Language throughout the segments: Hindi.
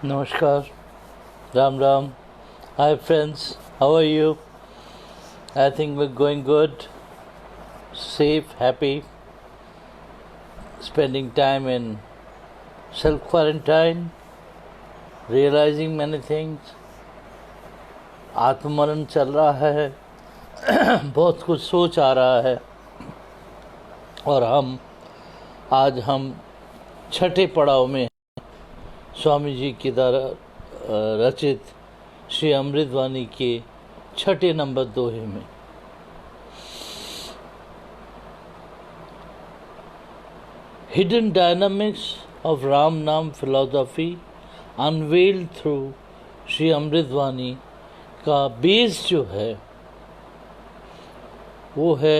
Namaskar, Ram Ram. Hi friends, how are you? I think we're going good, safe, happy, spending time in self quarantine, realizing many things. आत्ममनन चल रहा है बहुत कुछ सोच आ रहा है और आज हम छठे पड़ाव में स्वामी जी के द्वारा रचित श्री अमृतवाणी के छठे नंबर दोहे में हिडन डायनामिक्स ऑफ राम नाम फिलोसॉफी अनवेल्ड थ्रू श्री अमृतवाणी का बेस जो है वो है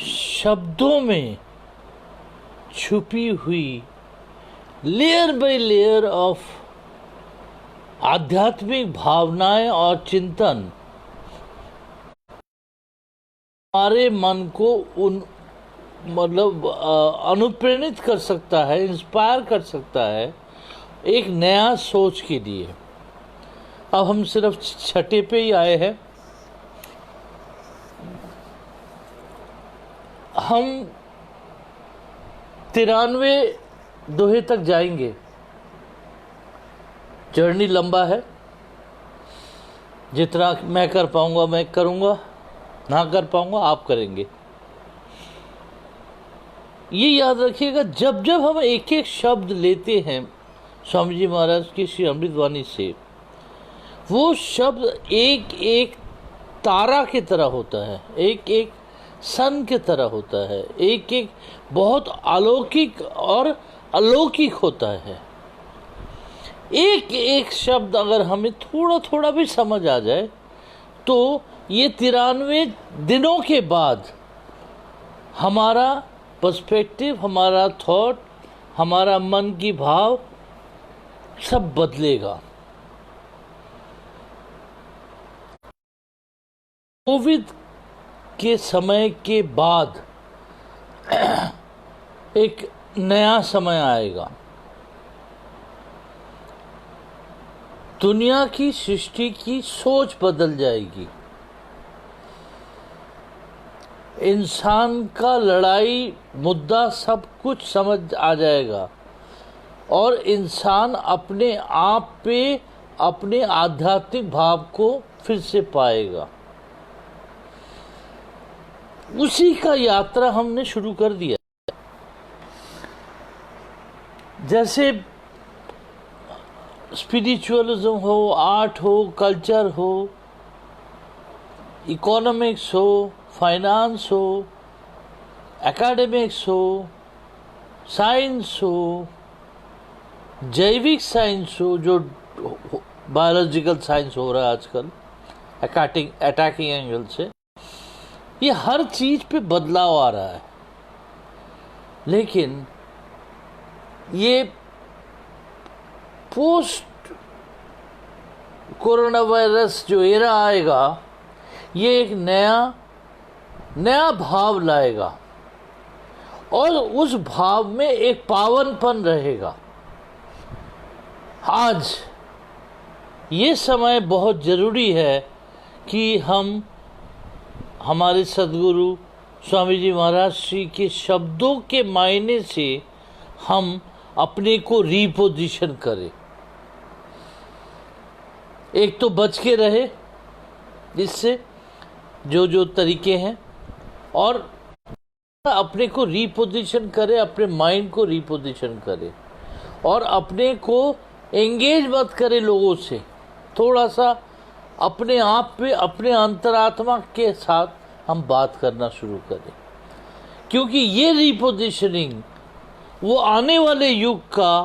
शब्दों में छुपी हुई लेयर बाय लेयर ऑफ आध्यात्मिक भावनाएं और चिंतन हमारे मन को अनुप्रेरित कर सकता है, इंस्पायर कर सकता है एक नया सोच के लिए। अब हम सिर्फ छठे पे ही आए हैं। हम 93 दोहे तक जाएंगे। जर्नी लंबा है, जितना मैं कर पाऊंगा मैं करूंगा, ना कर पाऊंगा आप करेंगे। ये याद रखिएगा, जब जब हम एक एक शब्द लेते हैं स्वामी जी महाराज की श्री अमृतवाणी से, वो शब्द एक एक तारा की तरह होता है, एक एक सन की तरह होता है, एक एक बहुत अलौकिक और अलौकिक होता है। एक एक शब्द अगर हमें थोड़ा थोड़ा भी समझ आ जाए तो ये 93 दिनों के बाद हमारा पर्सपेक्टिव, हमारा थॉट, हमारा मन की भाव सब बदलेगा। कोविड के समय के बाद एक नया समय आएगा। दुनिया की सृष्टि की सोच बदल जाएगी। इंसान का लड़ाई मुद्दा सब कुछ समझ आ जाएगा और इंसान अपने आप पे अपने आध्यात्मिक भाव को फिर से पाएगा। उसी का यात्रा हमने शुरू कर दिया। जैसे स्पिरिचुअलिज्म हो, आर्ट हो, कल्चर हो, इकोनॉमिक्स हो, फाइनेंस हो, एकेडमिक्स हो, साइंस हो, जैविक साइंस हो, जो बायोलॉजिकल साइंस हो रहा है आजकल अटैकिंग एंगल से, ये हर चीज पे बदलाव आ रहा है। लेकिन ये पोस्ट कोरोना वायरस जो एरा आएगा, ये एक नया भाव लाएगा और उस भाव में एक पावनपन रहेगा। आज ये समय बहुत ज़रूरी है कि हम हमारे सद्गुरु स्वामी जी महाराज श्री के शब्दों के मायने से हम अपने को रीपोजिशन करें। एक तो बच के रहे इससे जो तरीके हैं, और अपने को रीपोजिशन करें, अपने माइंड को रीपोजिशन करें और अपने को एंगेज मत करें लोगों से। थोड़ा सा अपने आप पे, अपने अंतरात्मा के साथ हम बात करना शुरू करें, क्योंकि ये रीपोजिशनिंग वो आने वाले युग का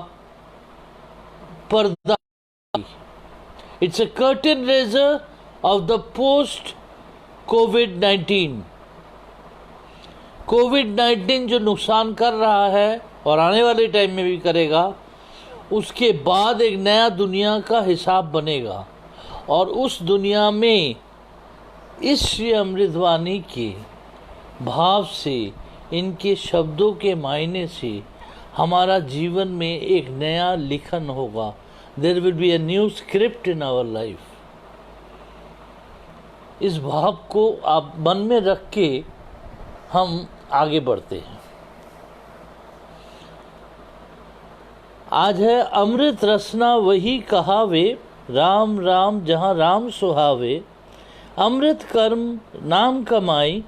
पर्दा। It's a curtain razor of the post कोविड-19। कोविड-19 जो नुकसान कर रहा है और आने वाले टाइम में भी करेगा, उसके बाद एक नया दुनिया का हिसाब बनेगा और उस दुनिया में इस श्री अमृतवाणी के भाव से, इनके शब्दों के मायने से हमारा जीवन में एक नया लिखन होगा। There will be a new script in our life. इस भाव को आप मन में रख के हम आगे बढ़ते हैं। आज है अमृत रसना वही कहावे, राम राम जहाँ राम सुहावे। अमृत कर्म नाम कमाई,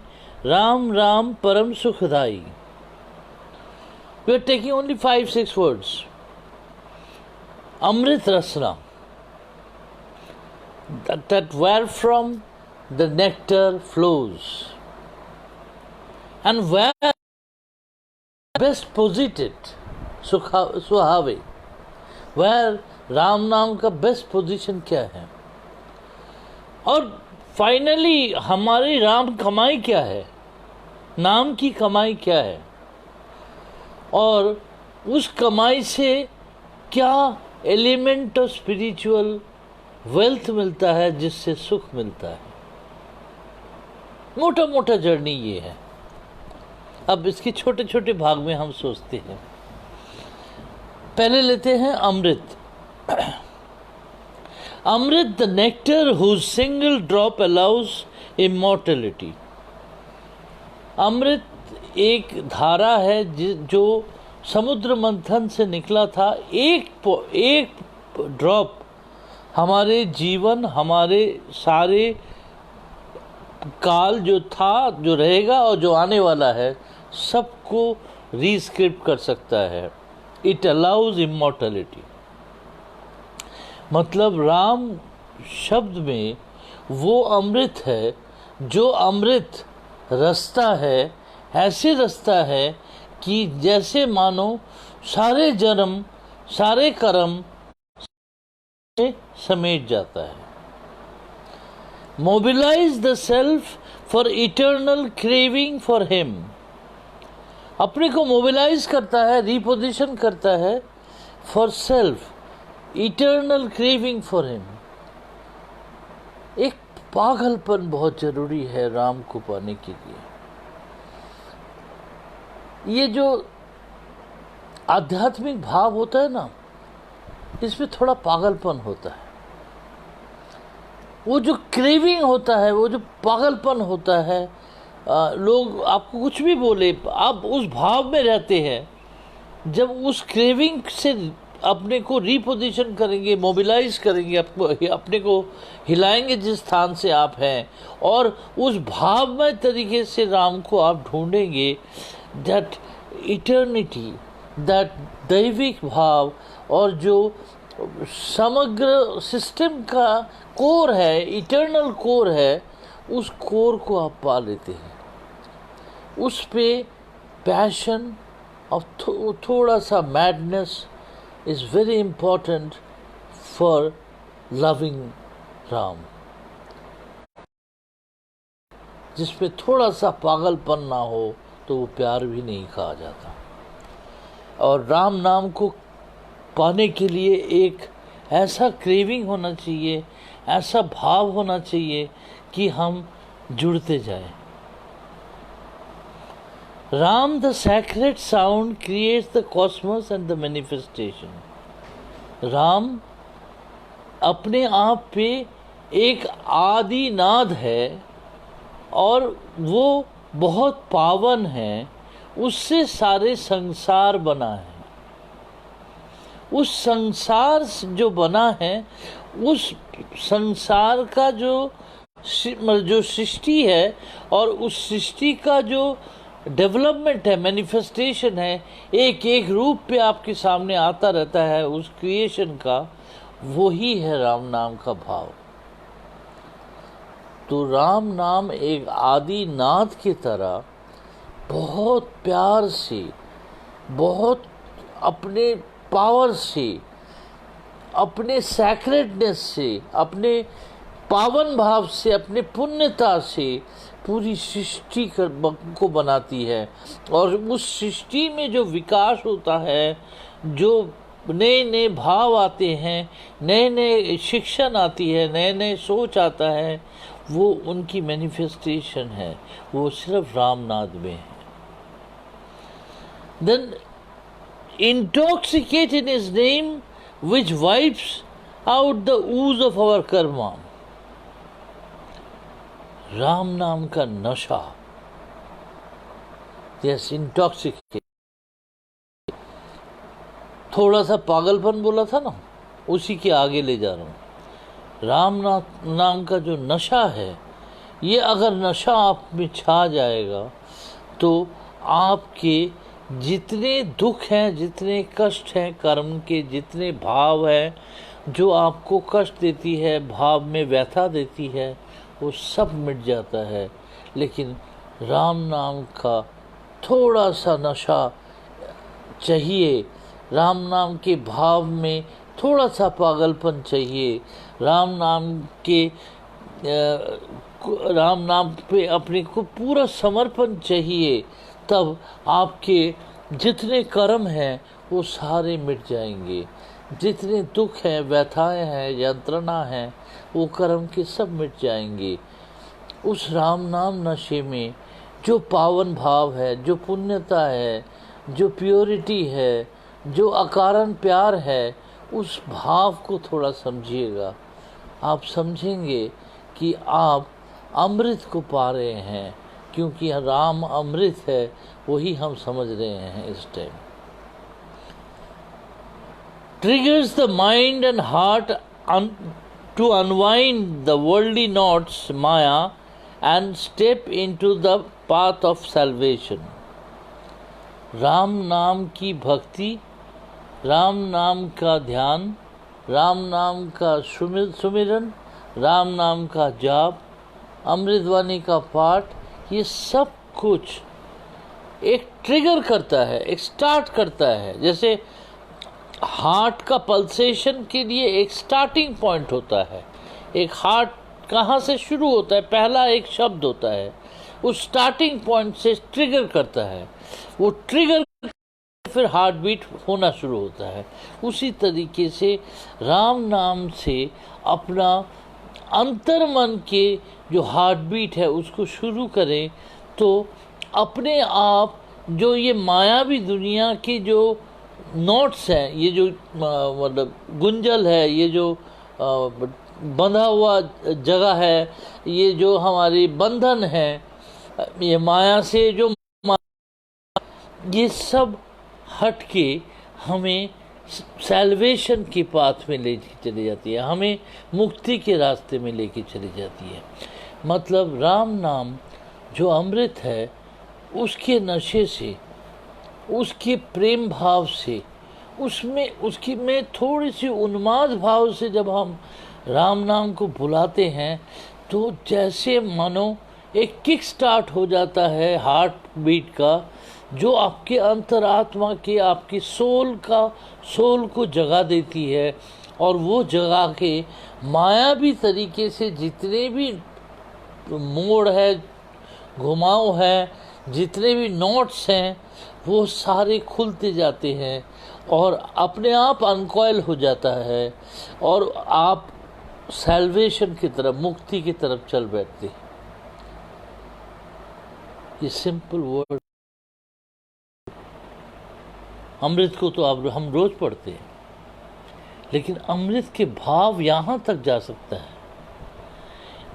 राम राम परम सुखदाई। We are taking only 5-6 words. Amrit Rasna, that where from the nectar flows, and where best posited, सुहावे, where Ram नाम का बेस्ट पोजीशन क्या है, और फाइनली हमारी राम कमाई क्या है, नाम की कमाई क्या है, और उस कमाई से क्या एलिमेंट ऑफ स्पिरिचुअल वेल्थ मिलता है जिससे सुख मिलता है। मोटा मोटा जर्नी ये है। अब इसके छोटे छोटे भाग में हम सोचते हैं। पहले लेते हैं अमृत। Amrit the nectar whose single drop allows immortality. अमृत एक धारा है जो समुद्र मंथन से निकला था। एक ड्रॉप हमारे जीवन, हमारे सारे काल जो था, जो रहेगा और जो आने वाला है, सबको रीस्क्रिप्ट कर सकता है। It allows immortality. मतलब राम शब्द में वो अमृत है जो अमृत रास्ता है, ऐसे रास्ता है कि जैसे मानो सारे जन्म, सारे कर्म समेट जाता है। Mobilise the self for eternal craving for him. अपने को मोबिलाइज करता है, रिपोजिशन करता है for self, eternal craving for him. एक पागलपन बहुत जरूरी है राम को पाने के लिए। ये जो आध्यात्मिक भाव होता है ना, इसमें थोड़ा पागलपन होता है। वो जो क्रेविंग होता है, वो जो पागलपन होता है, लोग आपको कुछ भी बोले, आप उस भाव में रहते हैं। जब उस क्रेविंग से अपने को रिपोजिशन करेंगे, मोबिलाइज करेंगे, अपने को हिलाएंगे जिस स्थान से आप हैं, और उस भावमय तरीके से राम को आप ढूंढेंगे। दैट इटर्निटी, दैट दैविक भाव, और जो समग्र सिस्टम का कोर है, इटर्नल कोर है, उस कोर को आप पा लेते हैं। उस पे पैशन और थोड़ा सा madness is very important for loving Ram. जिसमें थोड़ा सा पागलपन ना हो तो वो प्यार भी नहीं कहा जाता। और राम नाम को पाने के लिए एक ऐसा क्रेविंग होना चाहिए, ऐसा भाव होना चाहिए कि हम जुड़ते जाएं। Ram, the sacred sound, creates the cosmos and the manifestation. Ram अपने आप पे एक आदि नाद है और वो बहुत पावन है। उससे सारे संसार बना है। उस संसार जो बना है, उस संसार का जो सृष्टि है, और उस सृष्टि का जो डेवलपमेंट है, मैनिफेस्टेशन है, एक एक रूप पे आपके सामने आता रहता है उस क्रिएशन का, वही है राम नाम का भाव। तो राम नाम एक आदि नाद की तरह बहुत प्यार से, बहुत अपने पावर से, अपने सैक्रेडनेस से, अपने पावन भाव से, अपने पुण्यता से पूरी सृष्टि को बनाती है। और उस सृष्टि में जो विकास होता है, जो नए नए भाव आते हैं, नए नए शिक्षण आती है, नए नए सोच आता है, वो उनकी मैनिफेस्टेशन है। वो सिर्फ रामनाद में है। Then intoxicate in his name which wipes out the ooze of our karma. Ram नाम का नशा, यस, इंटॉक्सिकेट, थोड़ा सा पागलपन बोला था ना, उसी के आगे ले जा रहा हूँ। राम नाम का जो नशा है, ये अगर नशा आप में छा जाएगा तो आपके जितने दुख हैं, जितने कष्ट हैं, कर्म के जितने भाव हैं जो आपको कष्ट देती है, भाव में व्यथा देती है, वो सब मिट जाता है। लेकिन राम नाम का थोड़ा सा नशा चाहिए, राम नाम के भाव में थोड़ा सा पागलपन चाहिए, राम नाम पे अपने को पूरा समर्पण चाहिए, तब आपके जितने कर्म हैं वो सारे मिट जाएंगे। जितने दुख हैं, व्यथाएं हैं, यंत्रणा हैं, वो कर्म के सब मिट जाएंगे। उस राम नाम नशे में जो पावन भाव है, जो पुण्यता है, जो प्योरिटी है, जो अकारण प्यार है, उस भाव को थोड़ा समझिएगा। आप समझेंगे कि आप अमृत को पा रहे हैं, क्योंकि राम अमृत है, वही हम समझ रहे हैं इस time. Triggers the mind and heart to unwind the worldly knots, Maya, and step into the path of salvation. Ram नाम की भक्ति, राम नाम का ध्यान, राम नाम का सुमिरन, राम नाम का जाप, अमृतवाणी का पाठ, ये सब कुछ एक ट्रिगर करता है, एक स्टार्ट करता है। जैसे हार्ट का पल्सेशन के लिए एक स्टार्टिंग पॉइंट होता है। एक हार्ट कहाँ से शुरू होता है, पहला एक शब्द होता है, उस स्टार्टिंग पॉइंट से ट्रिगर करता है, वो ट्रिगर फिर हार्ट बीट होना शुरू होता है। उसी तरीके से राम नाम से अपना अंतर्मन के जो हार्ट बीट है उसको शुरू करें, तो अपने आप जो ये मायावी दुनिया के जो नोट्स हैं, ये जो मतलब गुंजल है, ये जो बंधा हुआ जगह है, ये जो हमारी बंधन है, ये माया से जो ये सब हट के हमें सैल्वेशन के पाथ में ले चली जाती है, हमें मुक्ति के रास्ते में लेके चली जाती है। मतलब राम नाम जो अमृत है, उसके नशे से, उसके प्रेम भाव से, उसकी में थोड़ी सी उन्माद भाव से जब हम राम नाम को बुलाते हैं, तो जैसे मानो एक किक स्टार्ट हो जाता है हार्ट बीट का, जो आपके अंतरात्मा के, आपकी सोल को जगा देती है। और वो जगा के मायावी तरीके से जितने भी मोड़ है, घुमाव है, जितने भी नोट्स हैं, वो सारे खुलते जाते हैं और अपने आप अनकॉयल हो जाता है, और आप सैल्वेशन की तरफ, मुक्ति की तरफ चल बैठते हैं। ये सिंपल वर्ड, अमृत को तो हम रोज पढ़ते हैं, लेकिन अमृत के भाव यहाँ तक जा सकता है।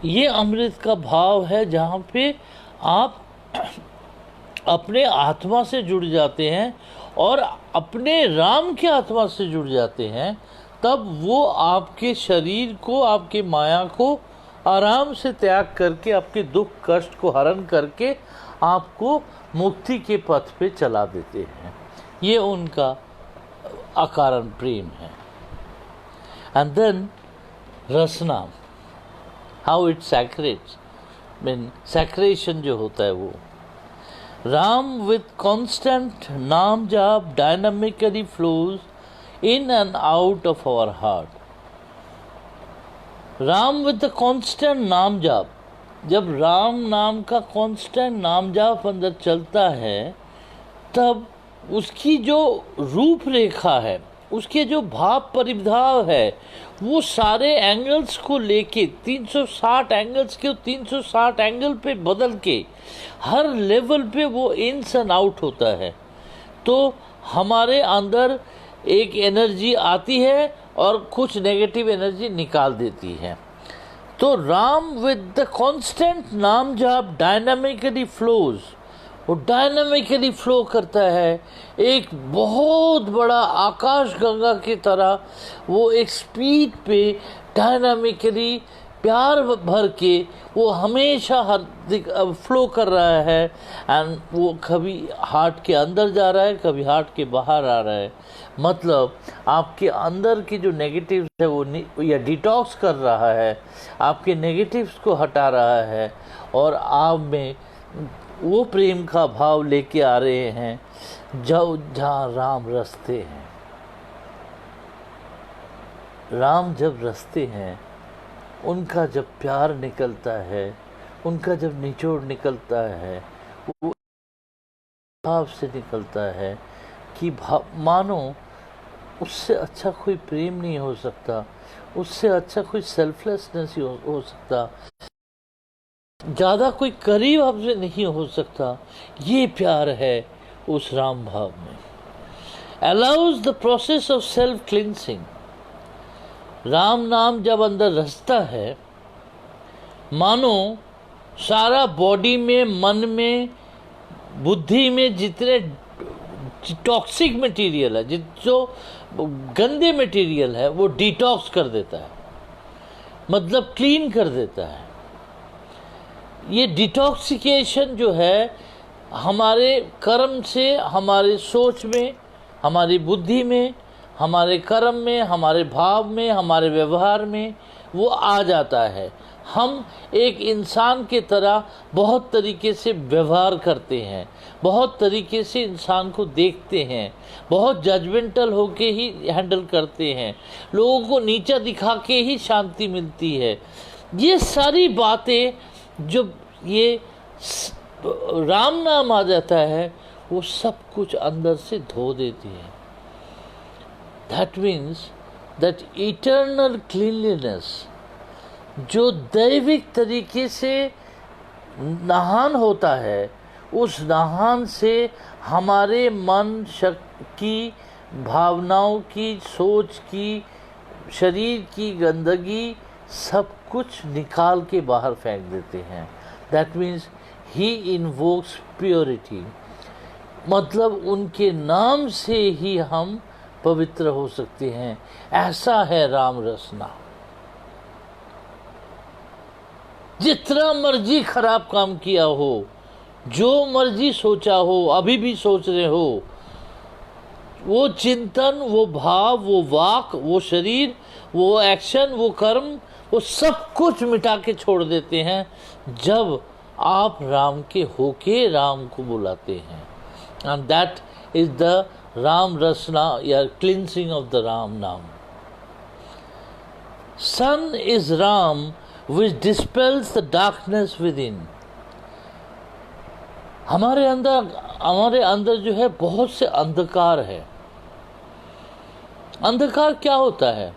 ये अमृत का भाव है जहाँ पे आप अपने आत्मा से जुड़ जाते हैं और अपने राम के आत्मा से जुड़ जाते हैं, तब वो आपके शरीर को, आपके माया को आराम से त्याग करके, आपके दुख कष्ट को हरण करके आपको मुक्ति के पथ पे चला देते हैं। ये उनका अकारण प्रेम है। And then rasna, how it secretes, mean secretion जो होता है वो Ram with constant naam jaap dynamically flows in and out of our heart. Ram with the constant naam jaap, जब राम नाम का कॉन्स्टेंट नाम जाप अंदर चलता है, तब उसकी जो रूपरेखा है, उसके जो भाव परिभाव है, वो सारे एंगल्स को लेके 360 एंगल्स के 360 एंगल पे बदल के हर लेवल पे वो इन्स एंड आउट होता है। तो हमारे अंदर एक एनर्जी आती है और कुछ नेगेटिव एनर्जी निकाल देती है। तो राम विद द कांस्टेंट नाम जाप डायनामिकली फ्लोज, वो डायनामिकली फ्लो करता है, एक बहुत बड़ा आकाश गंगा की तरह वो एक स्पीड पे डायनामिकली प्यार भर के वो हमेशा हर फ्लो कर रहा है। एंड वो कभी हार्ट के अंदर जा रहा है, कभी हार्ट के बाहर आ रहा है। मतलब आपके अंदर की जो नेगेटिव्स है वो या डिटॉक्स कर रहा है, आपके नेगेटिव्स को हटा रहा है और आप में वो प्रेम का भाव लेके आ रहे हैं जहाँ राम रसते हैं। राम जब रसते हैं, उनका जब प्यार निकलता है, उनका जब निचोड़ निकलता है, वो भाव से निकलता है कि मानो उससे अच्छा कोई प्रेम नहीं हो सकता, उससे अच्छा कोई सेल्फलेसनेस ही हो सकता, ज़्यादा कोई करीब आपसे नहीं हो सकता। ये प्यार है उस राम भाव में। Allows the process of self cleansing. Ram नाम जब अंदर रसता है, मानो सारा बॉडी में, मन में, बुद्धि में जितने टॉक्सिक मटेरियल है, जो गंदे मटेरियल है, वो डिटॉक्स कर देता है, मतलब क्लीन कर देता है। ये डिटॉक्सिकेशन जो है हमारे कर्म से, हमारे सोच में, हमारी बुद्धि में, हमारे कर्म में, हमारे भाव में, हमारे व्यवहार में वो आ जाता है। हम एक इंसान के तरह बहुत तरीके से व्यवहार करते हैं, बहुत तरीके से इंसान को देखते हैं, बहुत जजमेंटल होके ही हैंडल करते हैं, लोगों को नीचा दिखा के ही शांति मिलती है। ये सारी बातें जो ये राम नाम आ जाता है, वो सब कुछ अंदर से धो देती है। That means that eternal cleanliness, जो दैविक तरीके से नहान होता है, उस नहान से हमारे मन की, भावनाओं की, सोच की, शरीर की गंदगी सब कुछ निकाल के बाहर फेंक देते हैं। That means he invokes purity, मतलब उनके नाम से ही हम पवित्र हो सकते हैं। ऐसा है राम रसना। जितना मर्जी खराब काम किया हो, जो मर्जी सोचा हो, अभी भी सोच रहे हो, वो चिंतन, वो भाव, वो वाक, वो शरीर, वो एक्शन, वो कर्म, वो सब कुछ मिटा के छोड़ देते हैं जब आप राम के होके राम को बुलाते हैं। And that is the Ram rasna या cleansing of the Ram naam. Sun is Ram which dispels the darkness within. हमारे अंदर जो है बहुत से अंधकार है। अंधकार क्या होता है?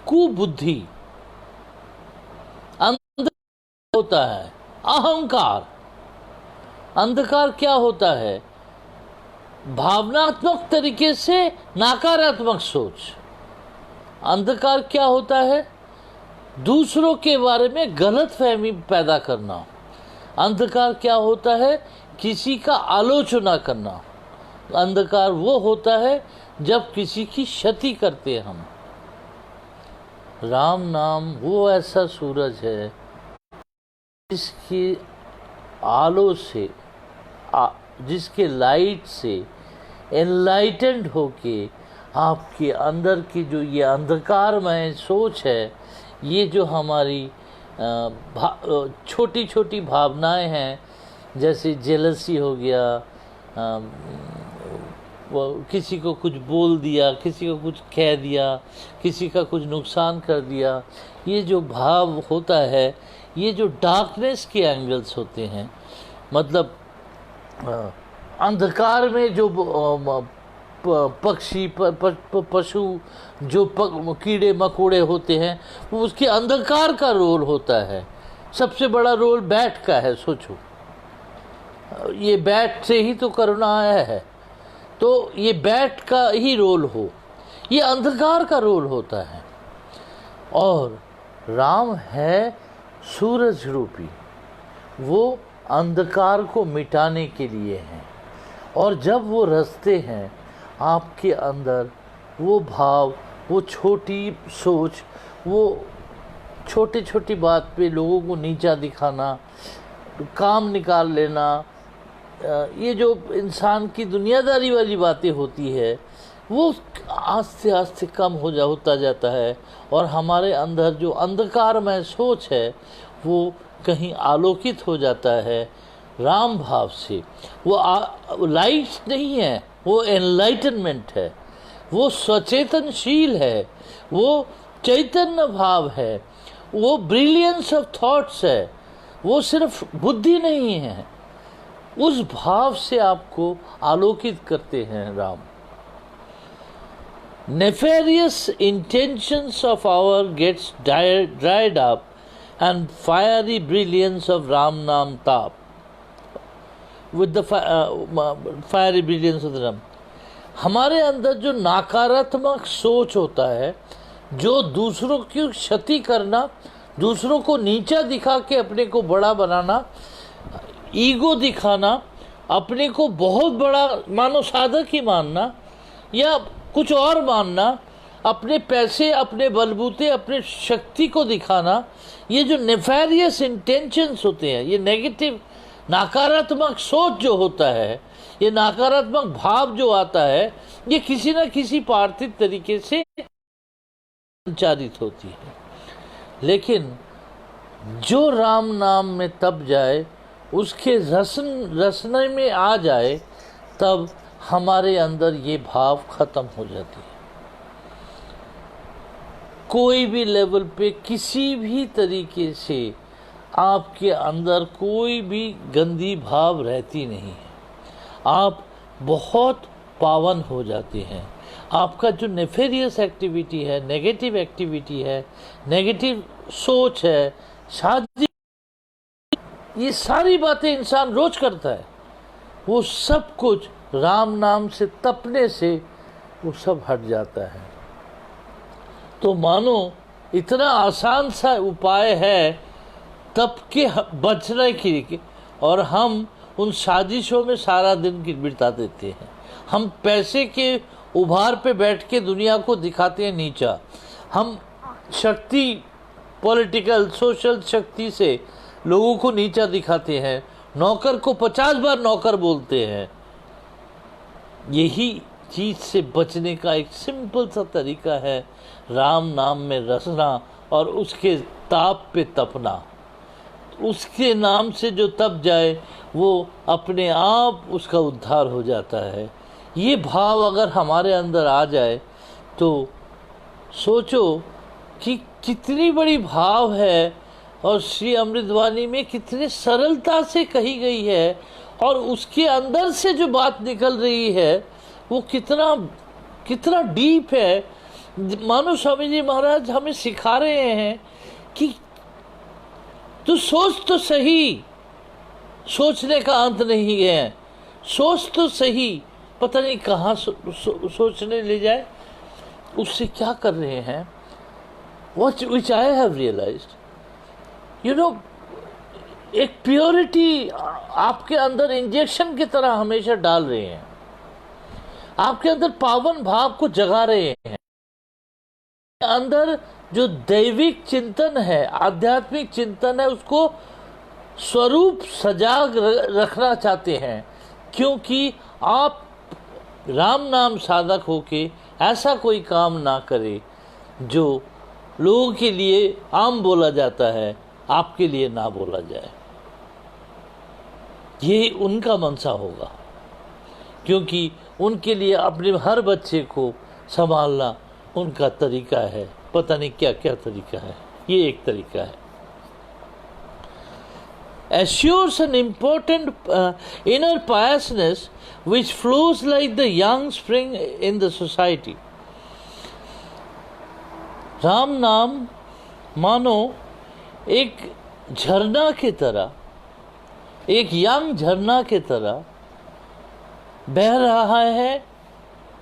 कुबुद्धि। अंधकार होता है अहंकार। अंधकार क्या होता है? भावनात्मक तरीके से नकारात्मक सोच। अंधकार क्या होता है? दूसरों के बारे में गलत फहमी पैदा करना। अंधकार क्या होता है? किसी का आलोचना करना। अंधकार वो होता है जब किसी की क्षति करते हैं हम। राम नाम वो ऐसा सूरज है जिसकी आलो से, जिसके लाइट से एनलाइटेंड होके आपके अंदर की जो ये अंधकारमय सोच है, ये जो हमारी छोटी छोटी भावनाएं हैं, जैसे जेलसी हो गया, वो किसी को कुछ बोल दिया, किसी को कुछ कह दिया, किसी का कुछ नुकसान कर दिया, ये जो भाव होता है, ये जो डार्कनेस के एंगल्स होते हैं, मतलब अंधकार में जो पक्षी पशु जो कीड़े मकोड़े होते हैं, वो उसके अंधकार का रोल होता है। सबसे बड़ा रोल बैट का है। सोचो, ये बैट से ही तो करुणा आया है। तो ये बैट का ही रोल हो, ये अंधकार का रोल होता है। और राम है सूरज रूपी, वो अंधकार को मिटाने के लिए हैं। और जब वो रचते हैं आपके अंदर वो भाव, वो छोटी सोच, वो छोटी छोटी बात पे लोगों को नीचा दिखाना, काम निकाल लेना, ये जो इंसान की दुनियादारी वाली बातें होती है वो आस्ते आस्ते कम होता जाता है। और हमारे अंदर जो अंधकारमय सोच है वो कहीं आलोकित हो जाता है राम भाव से। वो लाइट नहीं है, वो एनलाइटनमेंट है, वो सचेतनशील है, वो चैतन्य भाव है, वो ब्रिलियंस ऑफ थॉट्स है, वो सिर्फ बुद्धि नहीं है। उस भाव से आपको आलोकित करते हैं Ram. Nefarious intentions of our gets dried up and fiery brilliance of Ram Nam Tap. With the fiery brilliance of the Ram. हमारे अंदर जो नकारात्मक सोच होता है, जो दूसरों की क्षति करना, दूसरों को नीचा दिखा के अपने को बड़ा बनाना, ईगो दिखाना, अपने को बहुत बड़ा मानो साधक ही मानना या कुछ और मानना, अपने पैसे, अपने बलबूते, अपने शक्ति को दिखाना, ये जो नेफेरियस इंटेंशंस होते हैं, ये नेगेटिव नकारात्मक सोच जो होता है, ये नकारात्मक भाव जो आता है, ये किसी न किसी पार्थिव तरीके से संचारित होती है। लेकिन जो राम नाम में तप जाए, उसके रसने में आ जाए, तब हमारे अंदर ये भाव खत्म हो जाती है। कोई भी लेवल पे किसी भी तरीके से आपके अंदर कोई भी गंदी भाव रहती नहीं है। आप बहुत पावन हो जाते हैं। आपका जो नेफेरियस एक्टिविटी है, नेगेटिव एक्टिविटी है, नेगेटिव सोच है, शादी, ये सारी बातें इंसान रोज करता है, वो सब कुछ राम नाम से तपने से वो सब हट जाता है। तो मानो इतना आसान सा उपाय है तप के बचने के, और हम उन साजिशों में सारा दिन बिता देते हैं। हम पैसे के उभार पे बैठ के दुनिया को दिखाते हैं नीचा। हम शक्ति, पॉलिटिकल सोशल शक्ति से लोगों को नीचा दिखाते हैं। नौकर को 50 बार नौकर बोलते हैं। यही चीज से बचने का एक सिंपल सा तरीका है राम नाम में रसना और उसके ताप पे तपना। उसके नाम से जो तप जाए वो अपने आप उसका उद्धार हो जाता है। ये भाव अगर हमारे अंदर आ जाए तो सोचो कि कितनी बड़ी भाव है, और श्री अमृतवाणी में कितनी सरलता से कही गई है, और उसके अंदर से जो बात निकल रही है वो कितना कितना डीप है। मानो स्वामी जी महाराज हमें सिखा रहे हैं कि तू सोच तो सही, सोचने का अंत नहीं है, सोच तो सही, पता नहीं कहाँ सोचने ले जाए। उससे क्या कर रहे हैं, which I have realized, you know, एक प्योरिटी आपके अंदर इंजेक्शन की तरह हमेशा डाल रहे हैं, आपके अंदर पावन भाव को जगा रहे हैं। अंदर जो दैविक चिंतन है, आध्यात्मिक चिंतन है, उसको स्वरूप सजाग रखना चाहते हैं, क्योंकि आप राम नाम साधक होके ऐसा कोई काम ना करे जो लोगों के लिए आम बोला जाता है, आपके लिए ना बोला जाए। ये उनका मनसा होगा, क्योंकि उनके लिए अपने हर बच्चे को संभालना उनका तरीका है। पता नहीं क्या क्या तरीका है, ये एक तरीका है। Assures an important inner piousness which flows like the young spring in the society. Ram नाम मानो एक झरना की तरह, एक यंग झरना की तरह बह रहा है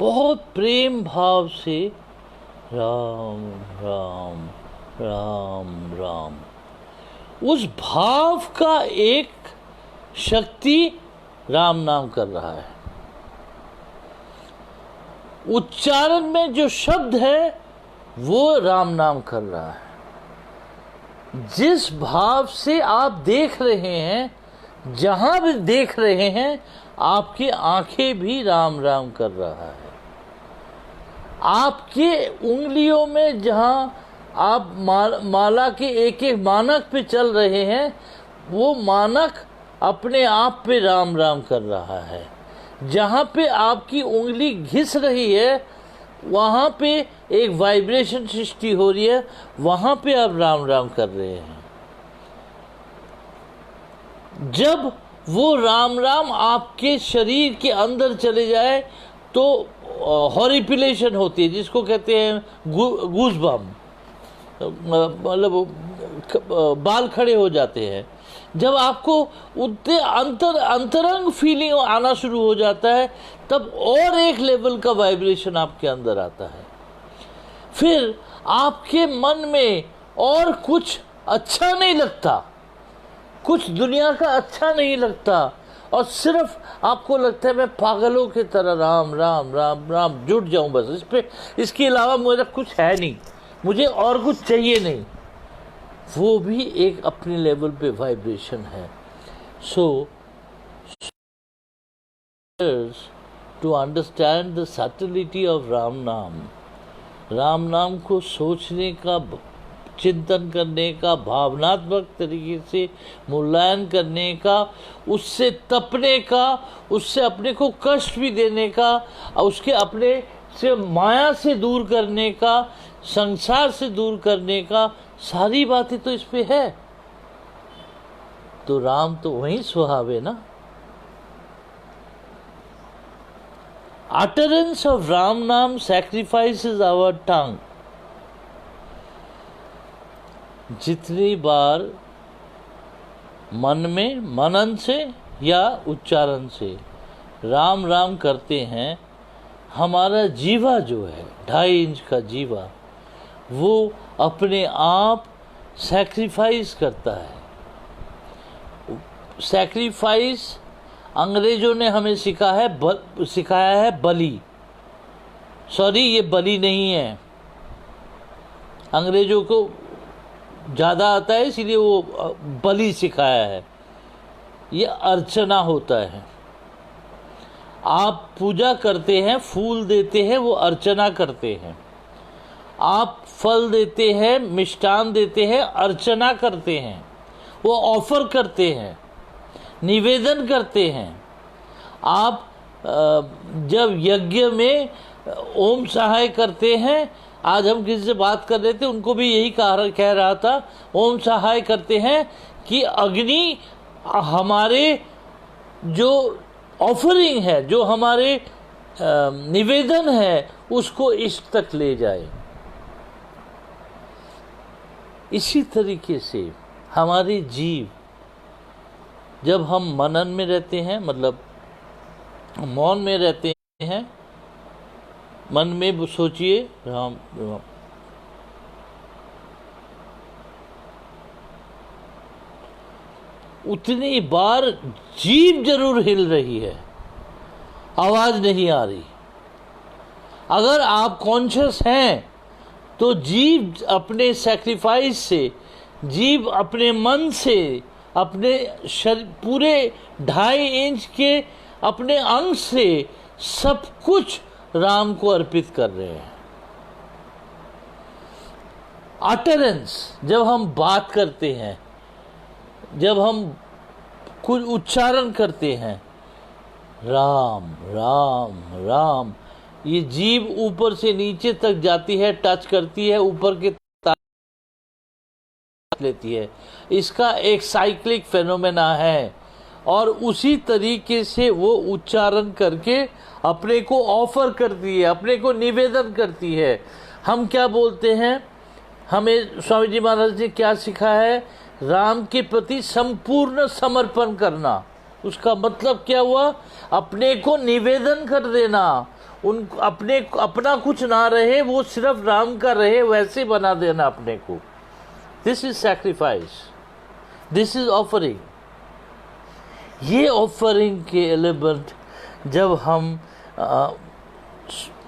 बहुत प्रेम भाव से राम राम राम राम, उस भाव का एक शक्ति राम नाम कर रहा है। उच्चारण में जो शब्द है वो राम नाम कर रहा है। जिस भाव से आप देख रहे हैं, जहां भी देख रहे हैं, आपकी आंखें भी राम राम कर रहा है। आपके उंगलियों में जहां आप माला के एक एक मानक पे चल रहे हैं, वो मानक अपने आप पे राम राम कर रहा है। जहाँ पे आपकी उंगली घिस रही है, वहाँ पे एक वाइब्रेशन सृष्टि हो रही है, वहाँ पे आप राम राम कर रहे हैं। जब वो राम राम आपके शरीर के अंदर चले जाए तो हॉरिपिलेशन होती है, जिसको कहते हैं गूज़बम्प, मतलब बाल खड़े हो जाते हैं। जब आपको उतने अंतरंग फीलिंग आना शुरू हो जाता है, तब और एक लेवल का वाइब्रेशन आपके अंदर आता है। फिर आपके मन में और कुछ अच्छा नहीं लगता, कुछ दुनिया का अच्छा नहीं लगता, और सिर्फ आपको लगता है मैं पागलों की तरह राम राम राम राम जुट जाऊं बस, इसके अलावा मेरा कुछ है नहीं, मुझे और कुछ चाहिए नहीं। वो भी एक अपने लेवल पे वाइब्रेशन है। So to understand the subtlety of Ram naam को सोचने का, चिंतन करने का, भावनात्मक तरीके से मूल्यांकन करने का, उससे तपने का, उससे अपने को कष्ट भी देने का, उसके अपने से माया से दूर करने का, संसार से दूर करने का, सारी बातें तो इस पे है। तो राम तो वहीं सुहावे ना। Utterance of Ram Nam sacrifices our tongue. जितनी बार मन में मनन से या उच्चारण से राम राम करते हैं, हमारा जीवा जो है 2.5 इंच का जीवा, वो अपने आप सैक्रिफाइस करता है। सैक्रिफाइस अंग्रेजों ने हमें सिखाया है बलि। सॉरी, ये बलि नहीं है, अंग्रेजों को ज़्यादा आता है इसीलिए वो बलि सिखाया है। ये अर्चना होता है। आप पूजा करते हैं, फूल देते हैं, वो अर्चना करते हैं। आप फल देते हैं, मिष्टान देते हैं, अर्चना करते हैं, वो ऑफर करते हैं, निवेदन करते हैं। आप जब यज्ञ में ओम सहाय करते हैं, आज हम किसी से बात कर रहे थे, उनको भी यही कह रहा था, ओम सहाय करते हैं कि अग्नि हमारे जो ऑफरिंग है, जो हमारे निवेदन है, उसको इष्ट तक ले जाए। इसी तरीके से हमारे जीव, जब हम मनन में रहते हैं, मतलब मौन में रहते हैं, मन में सोचिए राम राम, उतनी बार जीभ जरूर हिल रही है, आवाज नहीं आ रही। अगर आप कॉन्शियस हैं तो जीभ अपने सैक्रिफाइस से, जीभ अपने मन से, अपने पूरे 2.5 इंच के अपने अंग से सब कुछ राम को अर्पित कर रहे हैं। अटरेंस, जब हम बात करते हैं, जब हम कुछ उच्चारण करते हैं, राम राम राम, ये जीभ ऊपर से नीचे तक जाती है, टच करती है, ऊपर के लेती है। इसका एक साइक्लिक फेनोमेना है, और उसी तरीके से वो उच्चारण करके अपने को ऑफर करती है, अपने को निवेदन करती है। हम क्या बोलते हैं, हमें स्वामी जी महाराज ने क्या सिखाया है, राम के प्रति संपूर्ण समर्पण करना। उसका मतलब क्या हुआ, अपने को निवेदन कर देना, उन अपना कुछ ना रहे, वो सिर्फ राम का रहे, वैसे बना देना अपने को। This is sacrifice, this is offering. ये ऑफरिंग के एलिमेंट जब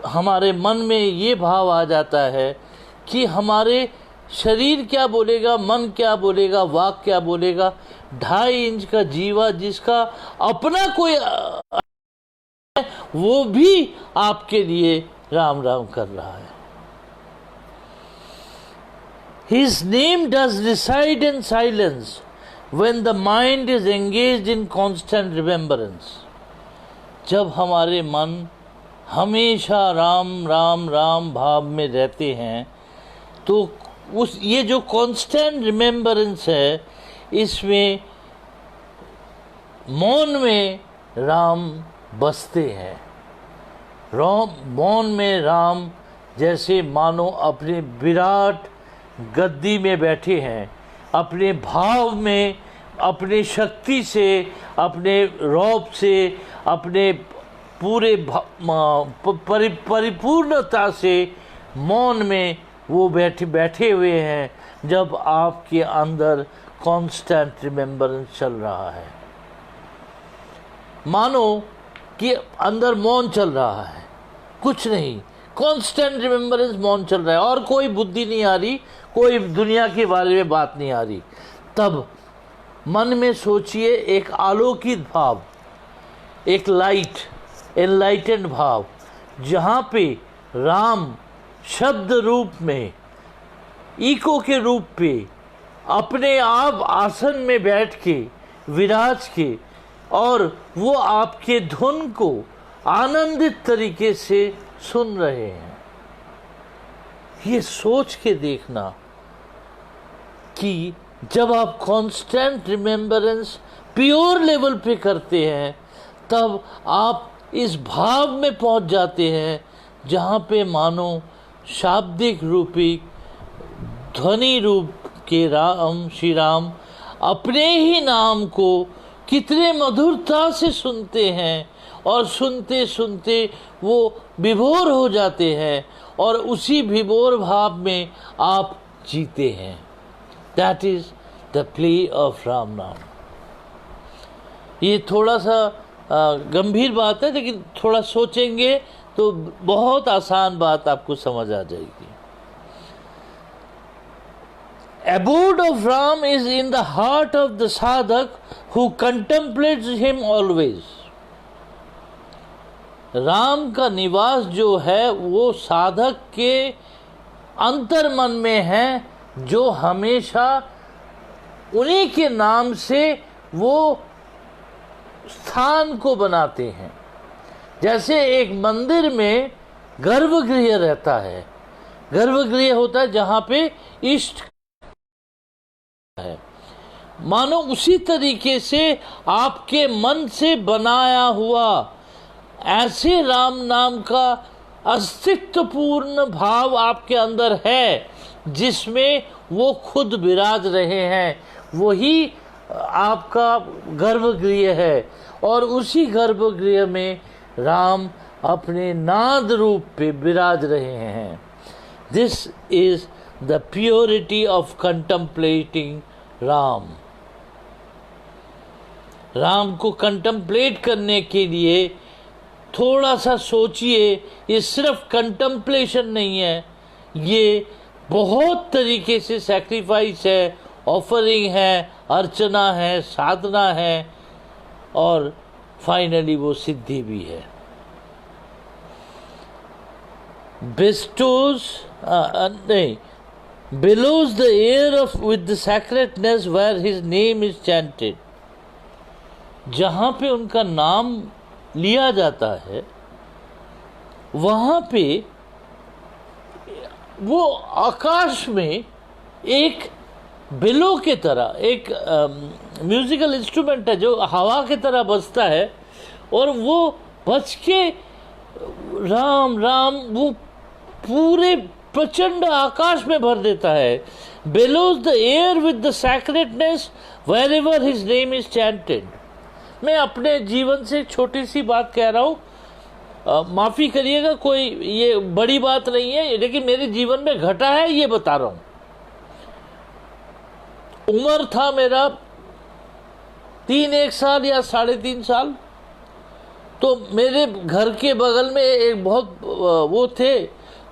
हमारे मन में ये भाव आ जाता है कि हमारे शरीर क्या बोलेगा, मन क्या बोलेगा, वाक क्या बोलेगा, 2.5 इंच का जीवा जिसका अपना कोई वो भी आपके लिए राम राम कर रहा है। His name does reside in silence when the mind is engaged in constant remembrance। जब हमारे मन हमेशा राम राम राम भाव में रहते हैं तो ये जो कांस्टेंट रिमेम्बरेंस है, इसमें मौन में राम बसते हैं। मौन में राम जैसे मानो अपने विराट गद्दी में बैठे हैं, अपने भाव में, अपने शक्ति से, अपने रौब से, अपने पूरे परिपूर्णता से मौन में वो बैठे हुए हैं जब आपके अंदर कांस्टेंट रिमेम्बरेंस चल रहा है। मानो कि अंदर मौन चल रहा है, कुछ नहीं, कांस्टेंट रिमेम्बरेंस मौन चल रहा है और कोई बुद्धि नहीं आ रही, कोई दुनिया के बारे में बात नहीं आ रही। तब मन में सोचिए एक आलोकित भाव, एक लाइट, एनलाइटेंड भाव, जहाँ पे राम शब्द रूप में, इको के रूप पे अपने आप आसन में बैठ के विराज के और वो आपके धुन को आनंदित तरीके से सुन रहे हैं। ये सोच के देखना कि जब आप कांस्टेंट रिमेम्बरेंस प्योर लेवल पे करते हैं तब आप इस भाव में पहुंच जाते हैं जहाँ पे मानो शाब्दिक रूपी ध्वनि रूप के राम, श्री राम अपने ही नाम को कितने मधुरता से सुनते हैं और सुनते सुनते वो विभोर हो जाते हैं और उसी विभोर भाव में आप जीते हैं। That is the play of Ram नाम। ये थोड़ा सा गंभीर बात है, लेकिन थोड़ा सोचेंगे तो बहुत आसान बात आपको समझ आ जाएगी। Abode of Ram is in the heart of the sadhak who contemplates him always। Ram का निवास जो है वो साधक के अंतर मन में है, जो हमेशा उन्हीं के नाम से वो स्थान को बनाते हैं। जैसे एक मंदिर में गर्भगृह रहता है, गर्भगृह होता है जहाँ पे इष्ट है, मानो उसी तरीके से आपके मन से बनाया हुआ ऐसे राम नाम का अस्तित्वपूर्ण भाव आपके अंदर है जिसमें वो खुद विराज रहे हैं। वही आपका गर्भगृह है और उसी गर्भगृह में राम अपने नाद रूप पे विराज रहे हैं। This is the purity of contemplating Ram. Ram को कंटेम्पलेट करने के लिए थोड़ा सा सोचिए, ये सिर्फ कंटेम्पलेशन नहीं है, ये बहुत तरीके से सैक्रिफाइस है, ऑफरिंग है, अर्चना है, साधना है और फाइनली वो सिद्धि भी है। bestows billows the air of with the sacredness where his name is chanted। जहाँ पे उनका नाम लिया जाता है वहाँ पे वो आकाश में एक बिलो के तरह, एक म्यूजिकल इंस्ट्रूमेंट है जो हवा की तरह बजता है और वो बज के राम राम वो पूरे प्रचंड आकाश में भर देता है। Bellows the air with the sacredness wherever his name is chanted. मैं अपने जीवन से एक छोटी सी बात कह रहा हूँ। माफ़ी करिएगा, कोई ये बड़ी बात नहीं है, लेकिन मेरे जीवन में घटा है, ये बता रहा हूँ। उम्र था मेरा 1 साल या 3.5 साल, तो मेरे घर के बगल में एक बहुत वो थे,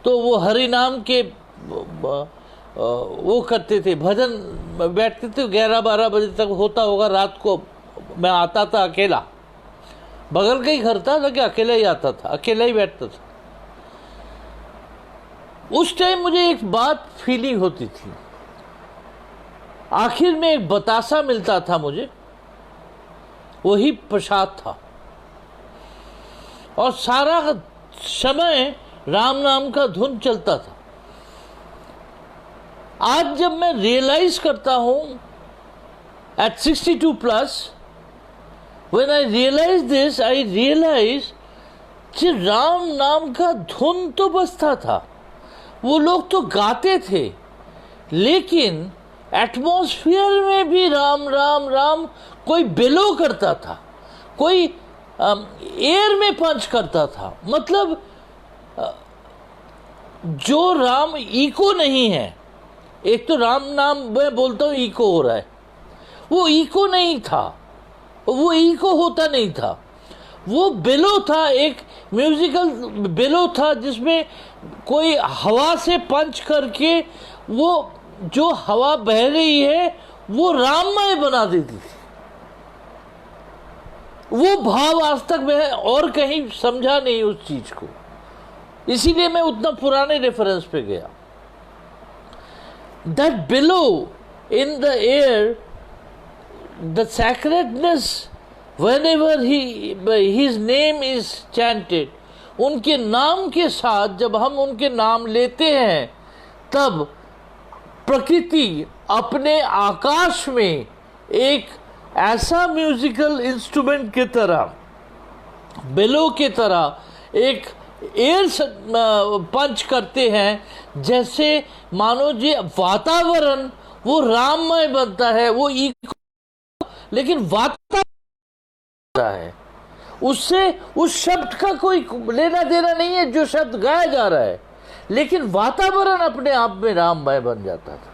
तो वो हरि नाम के वो करते थे, भजन बैठते थे, 11-12 बजे तक होता होगा रात को। मैं आता था अकेला, बगल का ही घर था, लेकिन अकेला ही आता था, अकेला ही बैठता था। उस टाइम मुझे एक बात फीलिंग होती थी, आखिर में एक बतासा मिलता था मुझे, वही प्रसाद था, और सारा समय राम नाम का धुन चलता था। आज जब मैं रियलाइज करता हूं at 62+, when I realise this, I realise कि राम नाम का धुन तो बजता था, वो लोग तो गाते थे, लेकिन एटमॉस्फेयर में भी राम राम राम, कोई बेलो करता था, कोई एयर में पंच करता था। मतलब जो राम इको नहीं है, एक तो राम नाम मैं बोलता हूँ इको हो रहा है, वो इको नहीं था, वो इको होता नहीं था, वो बेलो था, एक म्यूजिकल बेलो था, जिसमें कोई हवा से पंच करके वो जो हवा बह रही है वो राममय बना देती थी। वो भाव आज तक मैं और कहीं समझा नहीं उस चीज को, इसीलिए मैं उतना पुराने रेफरेंस पे गया। That below in the air, the sacredness, whenever his name is chanted, उनके नाम के साथ जब हम उनके नाम लेते हैं, तब प्रकृति अपने आकाश में एक ऐसा म्यूजिकल इंस्ट्रूमेंट की तरह, बेलो की तरह एक एयर पंच करते हैं, जैसे मानो जी वातावरण वो राममय बनता है, वो लेकिन वातावरण है, उससे उस शब्द का कोई लेना देना नहीं है जो शब्द गाया जा रहा है, लेकिन वातावरण अपने आप में राममय बन जाता था।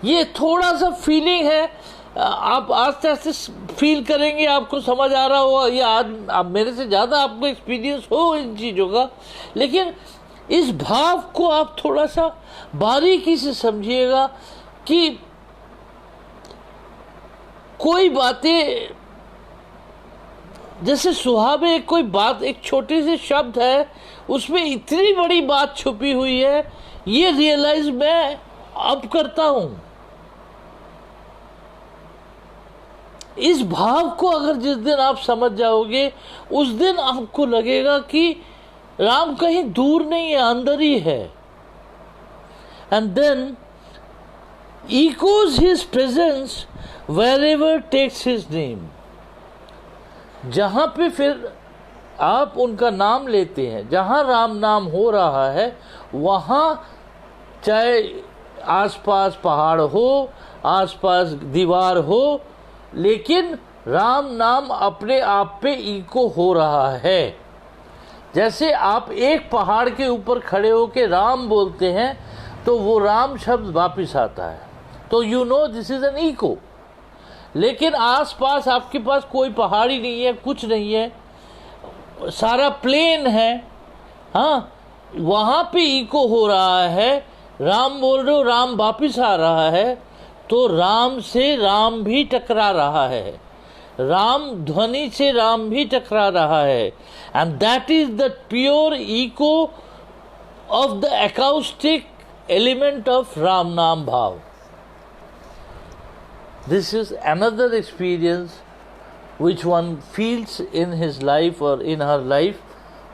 ये थोड़ा सा फीलिंग है, आप आस्ते आस्ते फील करेंगे, आपको समझ आ रहा होगा, ये आज आप मेरे से ज़्यादा आपको एक्सपीरियंस हो इन चीज़ों का, लेकिन इस भाव को आप थोड़ा सा बारीकी से समझिएगा कि कोई बातें, जैसे सुहाग में कोई बात, एक छोटी सी शब्द है, उसमें इतनी बड़ी बात छुपी हुई है, ये रियलाइज मैं अब करता हूं। इस भाव को अगर जिस दिन आप समझ जाओगे, उस दिन आपको लगेगा कि राम कहीं दूर नहीं है, अंदर ही है। And then echoes his presence wherever takes his name। जहां पे फिर आप उनका नाम लेते हैं, जहां राम नाम हो रहा है, वहां चाहे आसपास पहाड़ हो, आसपास दीवार हो, लेकिन राम नाम अपने आप पे इको हो रहा है। जैसे आप एक पहाड़ के ऊपर खड़े होकर राम बोलते हैं, तो वो राम शब्द वापिस आता है, तो you know this is an echo. लेकिन आसपास आपके पास कोई पहाड़ी नहीं है, कुछ नहीं है, सारा प्लेन है, हाँ, वहाँ पे इको हो रहा है, राम बोल रहे हो, राम वापिस आ रहा है, तो राम से राम भी टकरा रहा है, राम ध्वनि से राम भी टकरा रहा है। And that is the pure eco of the acoustic element of Ram नाम भाव। This is another experience which one feels in his life और इन हर लाइफ,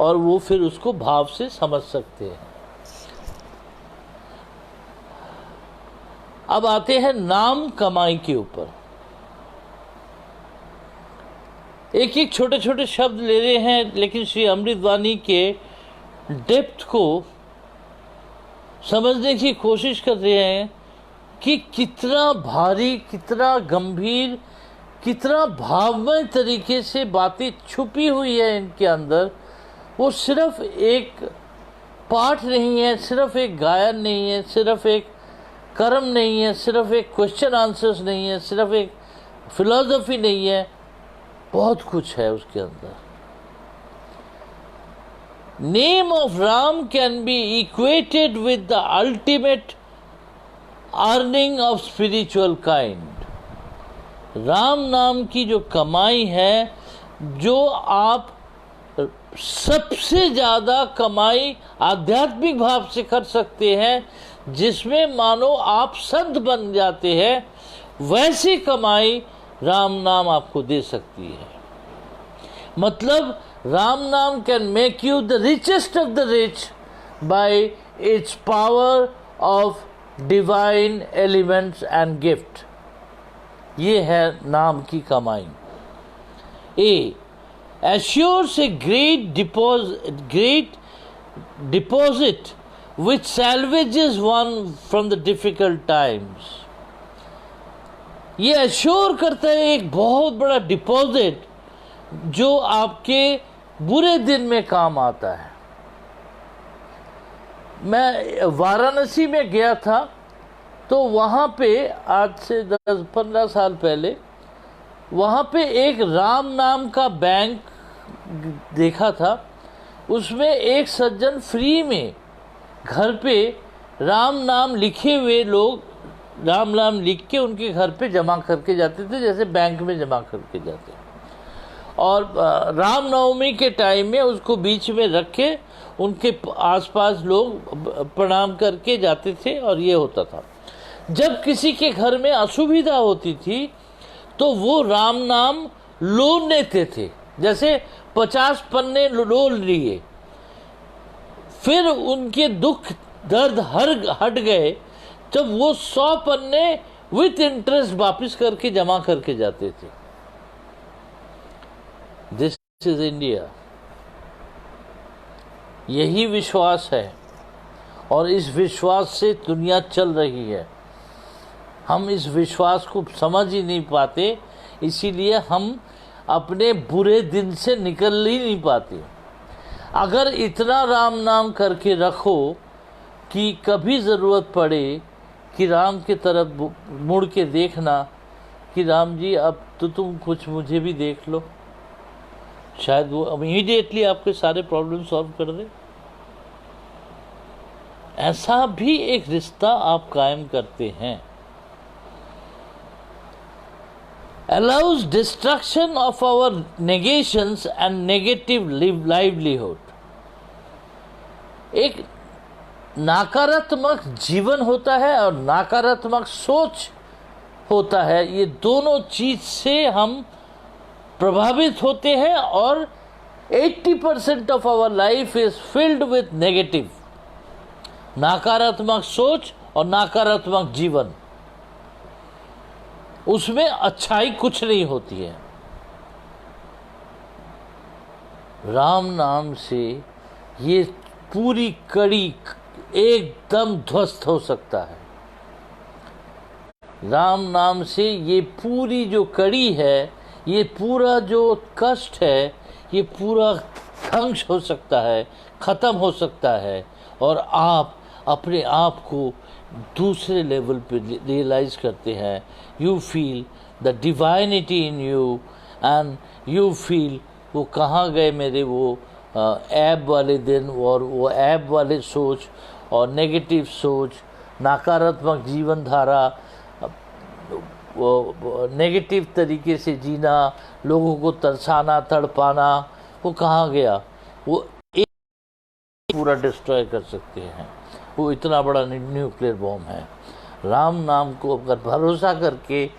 और वो फिर उसको भाव से समझ सकते हैं। अब आते हैं नाम कमाई के ऊपर। एक एक छोटे छोटे शब्द ले रहे हैं, लेकिन श्री अमृतवाणी के डेप्थ को समझने की कोशिश कर रहे हैं कि कितना भारी, कितना गंभीर, कितना भावमय तरीके से बातें छुपी हुई है इनके अंदर, वो सिर्फ एक पाठ नहीं है, सिर्फ एक गायन नहीं है, सिर्फ एक कर्म नहीं है, सिर्फ एक क्वेश्चन आंसर्स नहीं है, सिर्फ एक फिलॉसफी नहीं है, बहुत कुछ है उसके अंदर। Name of Ram can be equated with the ultimate earning of spiritual kind. Ram नाम की जो कमाई है, जो आप सबसे ज़्यादा कमाई आध्यात्मिक भाव से कर सकते हैं, जिसमें मानो आप संत बन जाते हैं, वैसी कमाई राम नाम आपको दे सकती है। मतलब राम नाम can make you the richest of the rich by it's power of divine elements and gift. ये है नाम की कमाई। ए assures a great deposit which salvages one from the difficult times। ये अश्योर करता है एक बहुत बड़ा डिपॉजिट जो आपके बुरे दिन में काम आता है। मैं वाराणसी में गया था, तो वहाँ पे आज से 10-15 साल पहले वहाँ पे एक राम नाम का बैंक देखा था। उसमें एक सज्जन फ्री में घर पे राम नाम लिखे हुए लोग राम नाम लिख के उनके घर पे जमा करके जाते थे, जैसे बैंक में जमा करके जाते। और रामनवमी के टाइम में उसको बीच में रख के उनके आसपास लोग प्रणाम करके जाते थे, और ये होता था। जब किसी के घर में असुविधा होती थी तो वो राम नाम लोन लेते थे, जैसे 50 पन्ने लोन लिए, फिर उनके दुख दर्द हट गए जब वो 100 पन्ने विथ इंटरेस्ट वापस करके जमा करके जाते थे। This is India. यही विश्वास है, और इस विश्वास से दुनिया चल रही है। हम इस विश्वास को समझ ही नहीं पाते, इसीलिए हम अपने बुरे दिन से निकल ही नहीं पाते। अगर इतना राम नाम करके रखो कि कभी ज़रूरत पड़े कि राम की तरफ मुड़ के देखना कि राम जी अब तो तुम कुछ मुझे भी देख लो, शायद वो इमीडिएटली आपके सारे प्रॉब्लम सॉल्व कर दे। ऐसा भी एक रिश्ता आप कायम करते हैं। allows destruction of our negations and negative livelihood। एक नकारात्मक जीवन होता है और नकारात्मक सोच होता है। ये दोनों चीज से हम प्रभावित होते हैं, और 80% of our life is filled with negative. नकारात्मक सोच और नकारात्मक जीवन, उसमें अच्छाई कुछ नहीं होती है। राम नाम से ये पूरी कड़ी एकदम ध्वस्त हो सकता है। राम नाम से ये पूरी जो कड़ी है, ये पूरा जो कष्ट है, ये पूरा ध्वंस हो सकता है, ख़त्म हो सकता है, और आप अपने आप को दूसरे लेवल पे रियलाइज करते हैं। You feel the divinity in you, and you feel वो कहाँ गए मेरे वो ऐब वाले दिन, और वो ऐब वाले सोच और नेगेटिव सोच, नकारात्मक जीवन धारा, वो नेगेटिव तरीके से जीना, लोगों को तरसाना तड़पाना, वो कहाँ गया। वो एक पूरा डिस्ट्रॉय कर सकते हैं। वो इतना बड़ा न्यूक्लियर बॉम्ब है। राम नाम को अगर भरोसा करके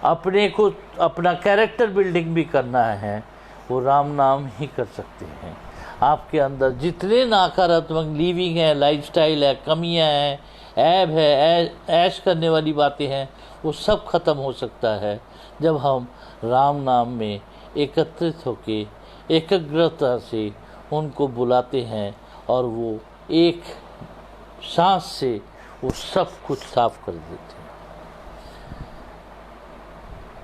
अपने को अपना कैरेक्टर बिल्डिंग भी करना है, वो राम नाम ही कर सकते हैं। आपके अंदर जितने नकारात्मक लिविंग है, लाइफस्टाइल है, कमियां हैं, ऐब है, ऐश करने वाली बातें हैं, वो सब खत्म हो सकता है जब हम राम नाम में एकत्रित होके एकाग्रता से उनको बुलाते हैं, और वो एक सांस से वो सब कुछ साफ कर देते हैं।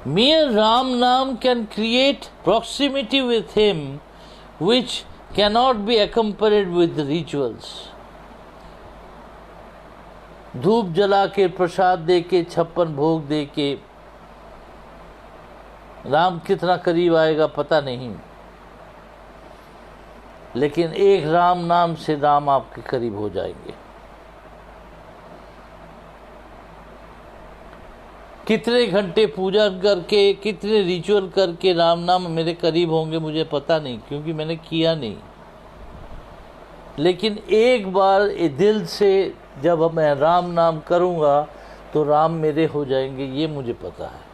Mere Ram Nam can create proximity with him, which cannot be accompanied with rituals. धूप जला के, प्रसाद दे के, 56 भोग दे के राम कितना करीब आएगा पता नहीं, लेकिन एक राम नाम से राम आपके करीब हो जाएंगे। कितने घंटे पूजा करके, कितने रिचुअल करके राम नाम मेरे करीब होंगे मुझे पता नहीं, क्योंकि मैंने किया नहीं। लेकिन एक बार दिल से जब मैं राम नाम करूँगा तो राम मेरे हो जाएंगे, ये मुझे पता है।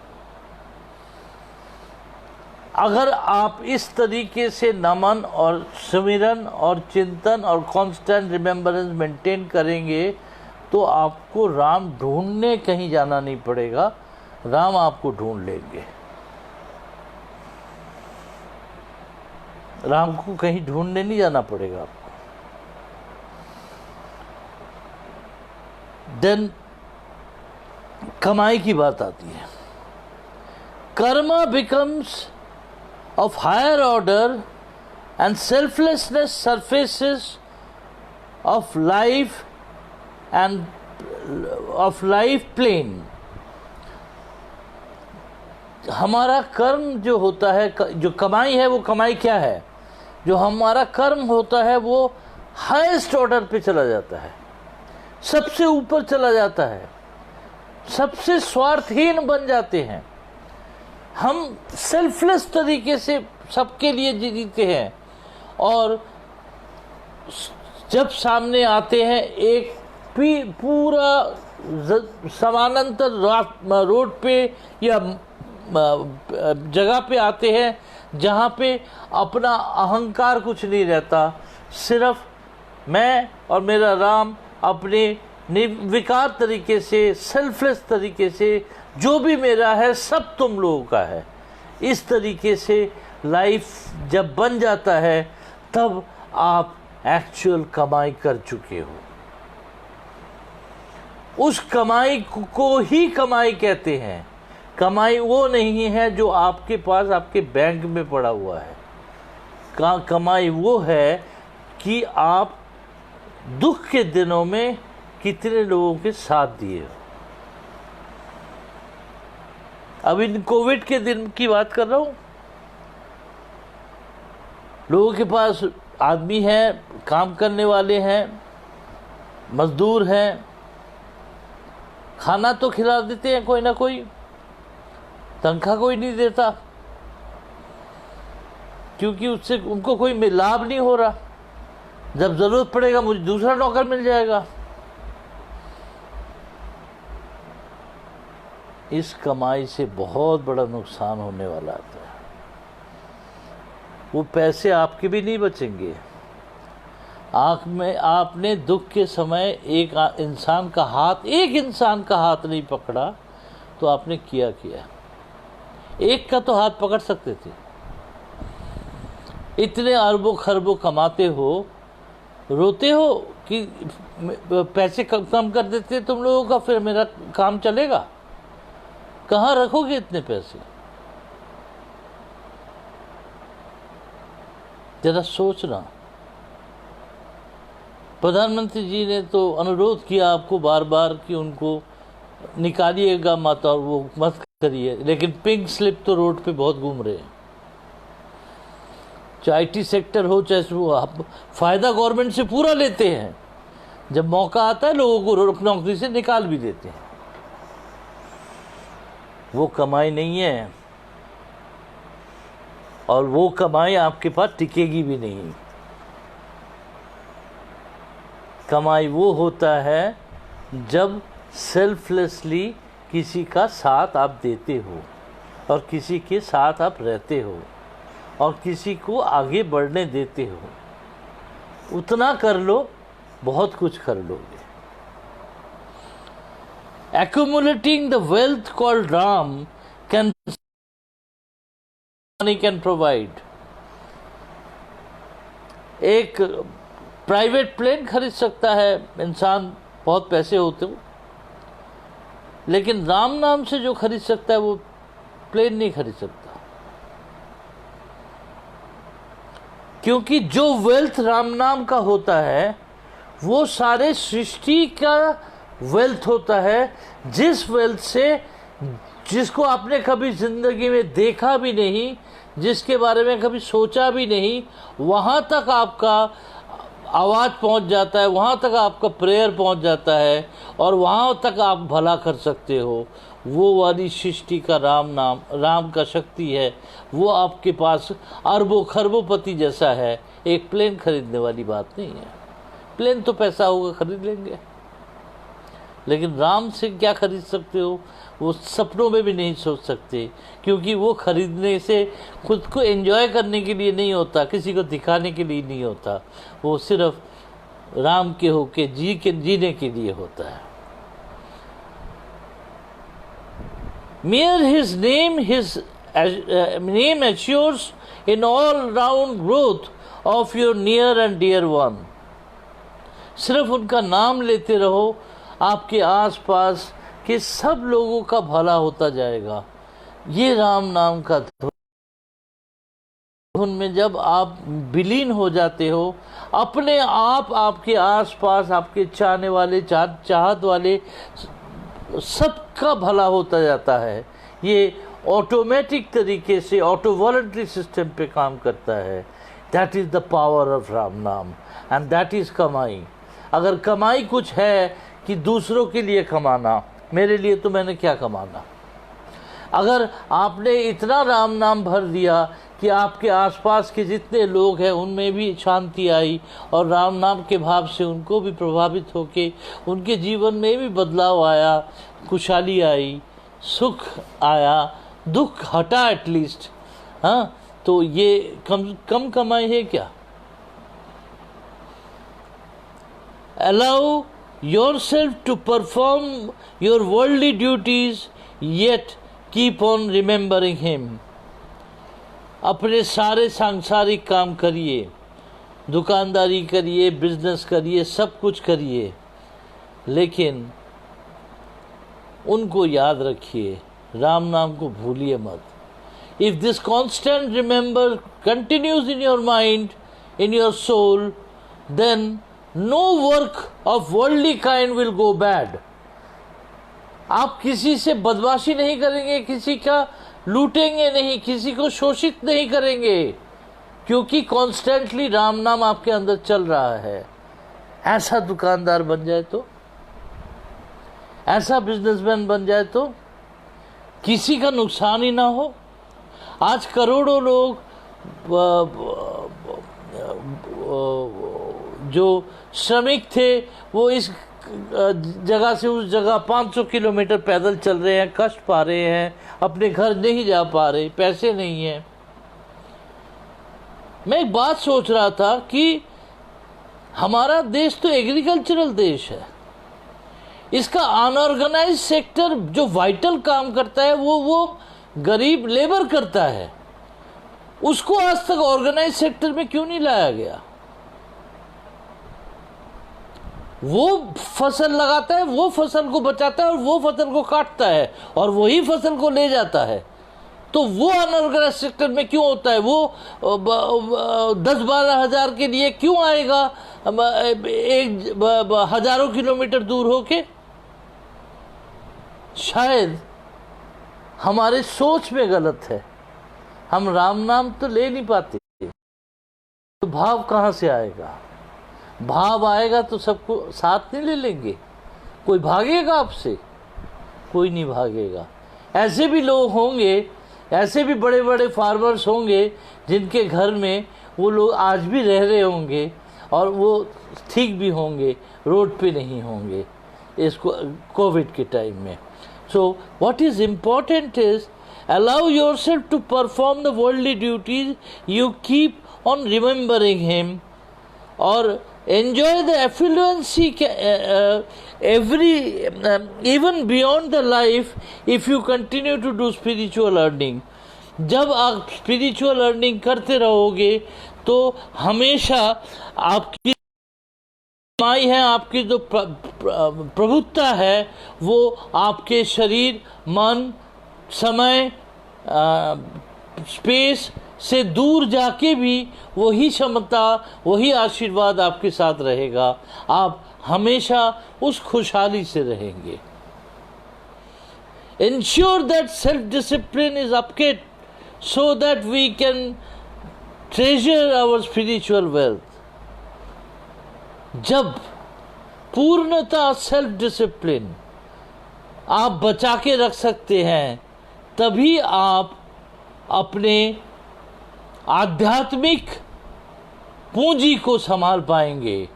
अगर आप इस तरीके से नमन और सुमिरन और चिंतन और कांस्टेंट रिमेम्बरेंस मेंटेन करेंगे तो आपको राम ढूंढने कहीं जाना नहीं पड़ेगा, राम आपको ढूंढ लेंगे। राम को कहीं ढूंढने नहीं जाना पड़ेगा आपको। देन कमाई की बात आती है। Karma becomes of higher order and selflessness surfaces of life and of life plane. हमारा कर्म जो होता है, जो कमाई है, वो कमाई क्या है? जो हमारा कर्म होता है वो हाईएस्ट ऑर्डर पे चला जाता है, सबसे ऊपर चला जाता है, सबसे स्वार्थहीन बन जाते हैं। हम सेल्फलेस तरीके से सबके लिए जीते हैं, और जब सामने आते हैं एक पूरा समानांतर रोड पे या जगह पे आते हैं जहाँ पे अपना अहंकार कुछ नहीं रहता, सिर्फ मैं और मेरा राम अपने निर्विकार तरीके से, सेल्फलेस तरीके से, जो भी मेरा है सब तुम लोगों का है। इस तरीके से लाइफ जब बन जाता है तब आप एक्चुअल कमाई कर चुके हो। उस कमाई को ही कमाई कहते हैं। कमाई वो नहीं है जो आपके पास आपके बैंक में पड़ा हुआ है। कमाई वो है कि आप दुख के दिनों में कितने लोगों के साथ दिए हो। अब इन कोविड के दिन की बात कर रहा हूँ। लोगों के पास आदमी हैं, काम करने वाले हैं, मजदूर हैं, खाना तो खिला देते हैं कोई ना कोई, तनख्वाह कोई नहीं देता क्योंकि उससे उनको कोई लाभ नहीं हो रहा। जब ज़रूरत पड़ेगा मुझे दूसरा नौकर मिल जाएगा। इस कमाई से बहुत बड़ा नुकसान होने वाला आता है। वो पैसे आपके भी नहीं बचेंगे। आँख में आपने दुख के समय एक इंसान का हाथ नहीं पकड़ा तो आपने किया। एक का तो हाथ पकड़ सकते थे। इतने अरबों खरबों कमाते हो, रोते हो कि पैसे कम कर देते तुम लोगों का, फिर मेरा काम चलेगा। कहाँ रखोगे इतने पैसे? जरा सोचना। प्रधानमंत्री जी ने तो अनुरोध किया आपको बार बार कि उनको निकालिएगा मत और वो मत करिए, लेकिन पिंक स्लिप तो रोड पे बहुत घूम रहे हैं। चाहे IT सेक्टर हो, चाहे वो फायदा गवर्नमेंट से पूरा लेते हैं। जब मौका आता है लोगों को नौकरी से निकाल भी देते हैं। वो कमाई नहीं है, और वो कमाई आपके पास टिकेगी भी नहीं। कमाई वो होता है जब सेल्फलेसली किसी का साथ आप देते हो और किसी के साथ आप रहते हो और किसी को आगे बढ़ने देते हो। उतना कर लो, बहुत कुछ कर लोगे। Accumulating the wealth called Ram money can provide. एक प्राइवेट प्लेन खरीद सकता है इंसान, बहुत पैसे होते हो, लेकिन राम नाम से जो खरीद सकता है वो प्लेन नहीं खरीद सकता। क्योंकि जो वेल्थ राम नाम का होता है वो सारे सृष्टि का वेल्थ होता है, जिस वेल्थ से जिसको आपने कभी ज़िंदगी में देखा भी नहीं, जिसके बारे में कभी सोचा भी नहीं, वहाँ तक आपका आवाज़ पहुँच जाता है, वहाँ तक आपका प्रेयर पहुँच जाता है और वहाँ तक आप भला कर सकते हो। वो वाली सृष्टि का राम नाम, राम का शक्ति है, वो आपके पास अरबों खरबोपति जैसा है। एक प्लेन खरीदने वाली बात नहीं है। प्लेन तो पैसा होगा खरीद लेंगे, लेकिन राम से क्या खरीद सकते हो? वो सपनों में भी नहीं सोच सकते, क्योंकि वो खरीदने से खुद को एंजॉय करने के लिए नहीं होता, किसी को दिखाने के लिए नहीं होता, वो सिर्फ राम के होके जीने के लिए होता है। Mere his name assures in all round growth of your near and dear one। सिर्फ उनका नाम लेते रहो, आपके आसपास के सब लोगों का भला होता जाएगा। ये राम नाम का धुन में जब आप विलीन हो जाते हो, अपने आप आपके आसपास आपके चाहने वाले चाहत वाले सबका भला होता जाता है। ये ऑटोमेटिक तरीके से ऑटो वॉलंटरी सिस्टम पे काम करता है। That is the power of Ram नाम एंड दैट इज़ कमाई। अगर कमाई कुछ है कि दूसरों के लिए कमाना, मेरे लिए तो मैंने क्या कमाना। अगर आपने इतना राम नाम भर दिया कि आपके आसपास के जितने लोग हैं उनमें भी शांति आई और राम नाम के भाव से उनको भी प्रभावित होके उनके जीवन में भी बदलाव आया, खुशहाली आई, सुख आया, दुख हटा एटलीस्ट, हाँ, तो ये कम कमाई है क्या? Allow yourself to perform your worldly duties, yet keep on remembering him। अपने सारे सांसारिक काम करिए, दुकानदारी करिए, बिजनेस करिए, सब कुछ करिए, लेकिन उनको याद रखिए, राम नाम को भूलिए मत। If this constant remember continues in your mind, in your soul, then no work of worldly kind will go bad। आप किसी से बदमाशी नहीं करेंगे, किसी का लूटेंगे नहीं, किसी को शोषित नहीं करेंगे, क्योंकि कॉन्स्टेंटली राम नाम आपके अंदर चल रहा है। ऐसा दुकानदार बन जाए तो, ऐसा बिजनेसमैन बन जाए तो किसी का नुकसान ही ना हो। आज करोड़ों लोग जो श्रमिक थे वो इस जगह से उस जगह 500 किलोमीटर पैदल चल रहे हैं, कष्ट पा रहे हैं, अपने घर नहीं जा पा रहे, पैसे नहीं हैं। मैं एक बात सोच रहा था कि हमारा देश तो एग्रीकल्चरल देश है, इसका अनऑर्गेनाइज सेक्टर जो वाइटल काम करता है वो गरीब लेबर करता है, उसको आज तक ऑर्गेनाइज सेक्टर में क्यों नहीं लाया गया? वो फसल लगाता है, वो फसल को बचाता है और वो फसल को काटता है और वही फसल को ले जाता है, तो वो अनऑर्गेनाइज सेक्टर में क्यों होता है? वो 10-12 हज़ार के लिए क्यों आएगा हजारों किलोमीटर दूर होके? शायद हमारे सोच में गलत है, हम राम नाम तो ले नहीं पाते, तो भाव कहाँ से आएगा? भाव आएगा तो सबको साथ नहीं ले लेंगे? कोई भागेगा आपसे? कोई नहीं भागेगा। ऐसे भी लोग होंगे, ऐसे भी बड़े बड़े फार्मर्स होंगे जिनके घर में वो लोग आज भी रह रहे होंगे और वो ठीक भी होंगे, रोड पे नहीं होंगे इसको कोविड के टाइम में। So what is important is allow yourself to perform the worldly duties, you keep on remembering him, or enjoy the affluency even beyond the life if you continue to do spiritual earning। जब आप स्पिरिचुअल अर्निंग करते रहोगे तो हमेशा आपकी कमाई है, आपकी जो प्रभुत्ता है वो आपके शरीर, मन, समय, स्पेस से दूर जाके भी वही क्षमता, वही आशीर्वाद आपके साथ रहेगा। आप हमेशा उस खुशहाली से रहेंगे। Ensure that self-discipline is upkept so that we can treasure our spiritual wealth. जब पूर्णतः सेल्फ डिसिप्लिन आप बचा के रख सकते हैं, तभी आप अपने आध्यात्मिक पूंजी को संभाल पाएंगे।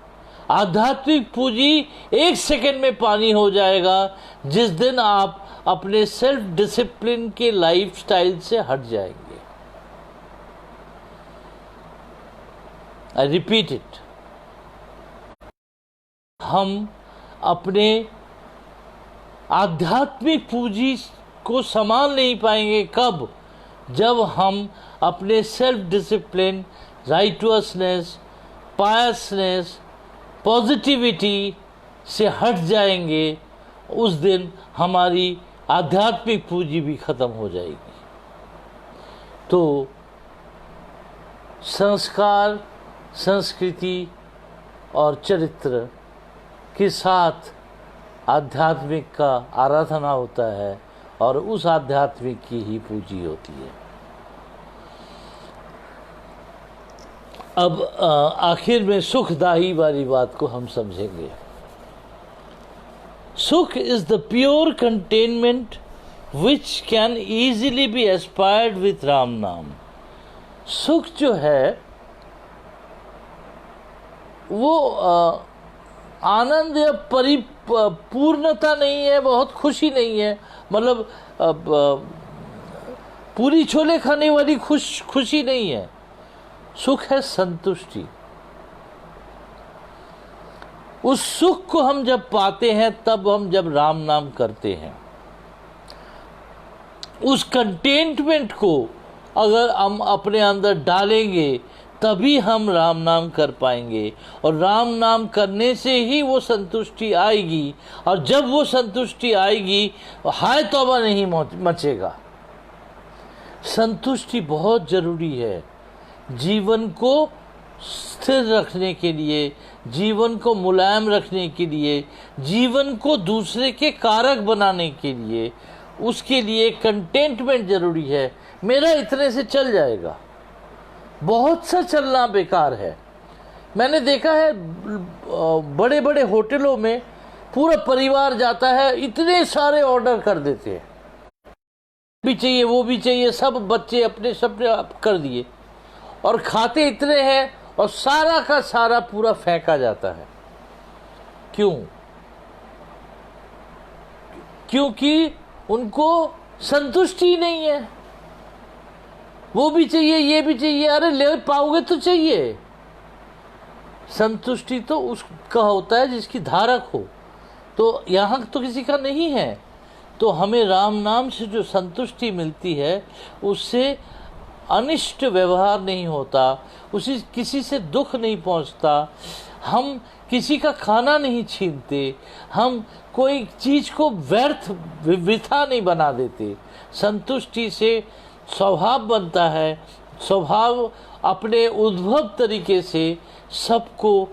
आध्यात्मिक पूंजी एक सेकंड में पानी हो जाएगा जिस दिन आप अपने सेल्फ डिसिप्लिन के लाइफस्टाइल से हट जाएंगे। आई रिपीट इट, हम अपने आध्यात्मिक पूंजी को संभाल नहीं पाएंगे। कब? जब हम अपने सेल्फ डिसिप्लिन, राइटुअसनेस, पायसनेस, पॉजिटिविटी से हट जाएंगे, उस दिन हमारी आध्यात्मिक पूंजी भी खत्म हो जाएगी। तो संस्कार, संस्कृति और चरित्र के साथ आध्यात्मिक का आराधना होता है और उस आध्यात्मिक की ही पूंजी होती है। अब आखिर में सुखदायी वाली बात को हम समझेंगे। सुख is the pure containment which can easily B aspired with Ram नाम। सुख जो है वो आनंद या परिपूर्णता नहीं है, बहुत खुशी नहीं है, मतलब पूरी छोले खाने वाली खुशी नहीं है। सुख है संतुष्टि। उस सुख को हम जब पाते हैं तब हम जब राम नाम करते हैं। उस कंटेंटमेंट को अगर हम अपने अंदर डालेंगे तभी हम राम नाम कर पाएंगे, और राम नाम करने से ही वो संतुष्टि आएगी। और जब वो संतुष्टि आएगी, हाय तौबा नहीं मचेगा। संतुष्टि बहुत जरूरी है जीवन को स्थिर रखने के लिए, जीवन को मुलायम रखने के लिए, जीवन को दूसरे के कारक बनाने के लिए। उसके लिए कंटेंटमेंट जरूरी है। मेरा इतने से चल जाएगा, बहुत सा चलना बेकार है। मैंने देखा है बड़े बड़े होटलों में पूरा परिवार जाता है, इतने सारे ऑर्डर कर देते हैं, भी चाहिए वो भी चाहिए, सब बच्चे अपने सब कर दिए और खाते इतने हैं और सारा का सारा पूरा फेंका जाता है। क्यों? क्योंकि उनको संतुष्टि नहीं है। वो भी चाहिए, ये भी चाहिए, अरे ले पाओगे तो चाहिए। संतुष्टि तो उसका होता है जिसकी धारक हो, तो यहाँ तो किसी का नहीं है। तो हमें राम नाम से जो संतुष्टि मिलती है उससे अनिष्ट व्यवहार नहीं होता, उसी किसी से दुख नहीं पहुंचता, हम किसी का खाना नहीं छीनते, हम कोई चीज़ को व्यर्थ वृथा नहीं बना देते। संतुष्टि से स्वभाव बनता है। स्वभाव अपने उद्भव तरीके से सबको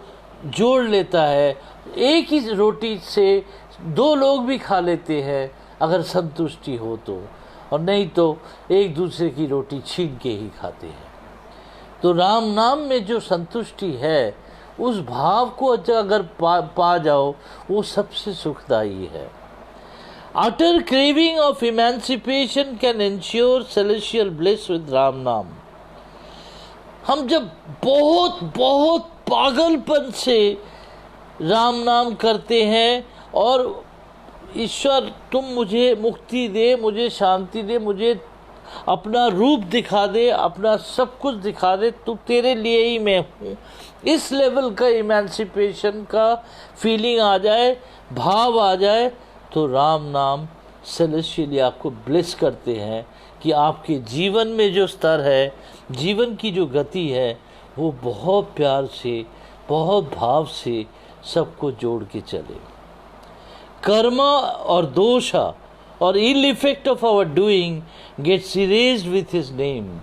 जोड़ लेता है। एक ही रोटी से दो लोग भी खा लेते हैं अगर संतुष्टि हो तो, और नहीं तो एक दूसरे की रोटी छीन के ही खाते हैं। तो राम नाम में जो संतुष्टि है, उस भाव को अगर पा जाओ, वो सबसे सुखदायी है। Utter craving of emancipation can ensure celestial bliss with Ram नाम। हम जब बहुत बहुत पागलपन से राम नाम करते हैं और ईश्वर तुम मुझे मुक्ति दे, मुझे शांति दे, मुझे अपना रूप दिखा दे, अपना सब कुछ दिखा दे, तू तेरे लिए ही मैं हूँ, इस लेवल का इमेंसिपेशन का फीलिंग आ जाए, भाव आ जाए, तो राम नाम सेलेस्टियली आपको ब्लेस करते हैं कि आपके जीवन में जो स्तर है, जीवन की जो गति है, वो बहुत प्यार से, बहुत भाव से सबको जोड़ के चले। कर्म और दोषा और ill effect of our doing gets erased with his name.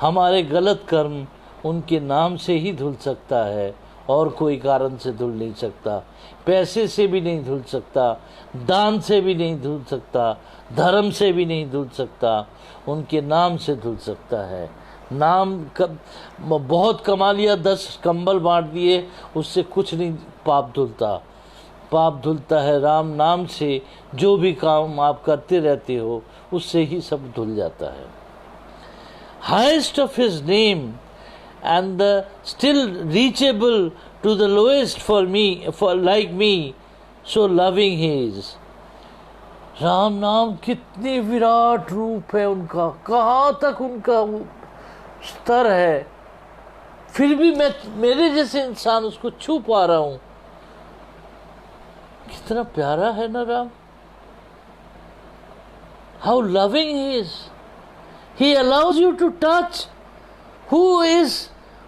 हमारे गलत कर्म उनके नाम से ही धुल सकता है, और कोई कारण से धुल नहीं सकता। पैसे से भी नहीं धुल सकता, दान से भी नहीं धुल सकता, धर्म से भी नहीं धुल सकता, उनके नाम से धुल सकता है। नाम बहुत कमा लिया, 10 कंबल बांट दिए, उससे कुछ नहीं पाप धुलता। पाप धुलता है राम नाम से। जो भी काम आप करते रहते हो उससे ही सब धुल जाता है। Highest of his name and still reachable to the lowest for me, for like me, so loving he is. Ram नाम कितनी विराट रूप है उनका, कहाँ तक उनका स्तर है, फिर भी मैं मेरे जैसे इंसान उसको छू पा रहा हूँ। कितना प्यारा है ना Ram. How loving he is. He allows you to touch who is,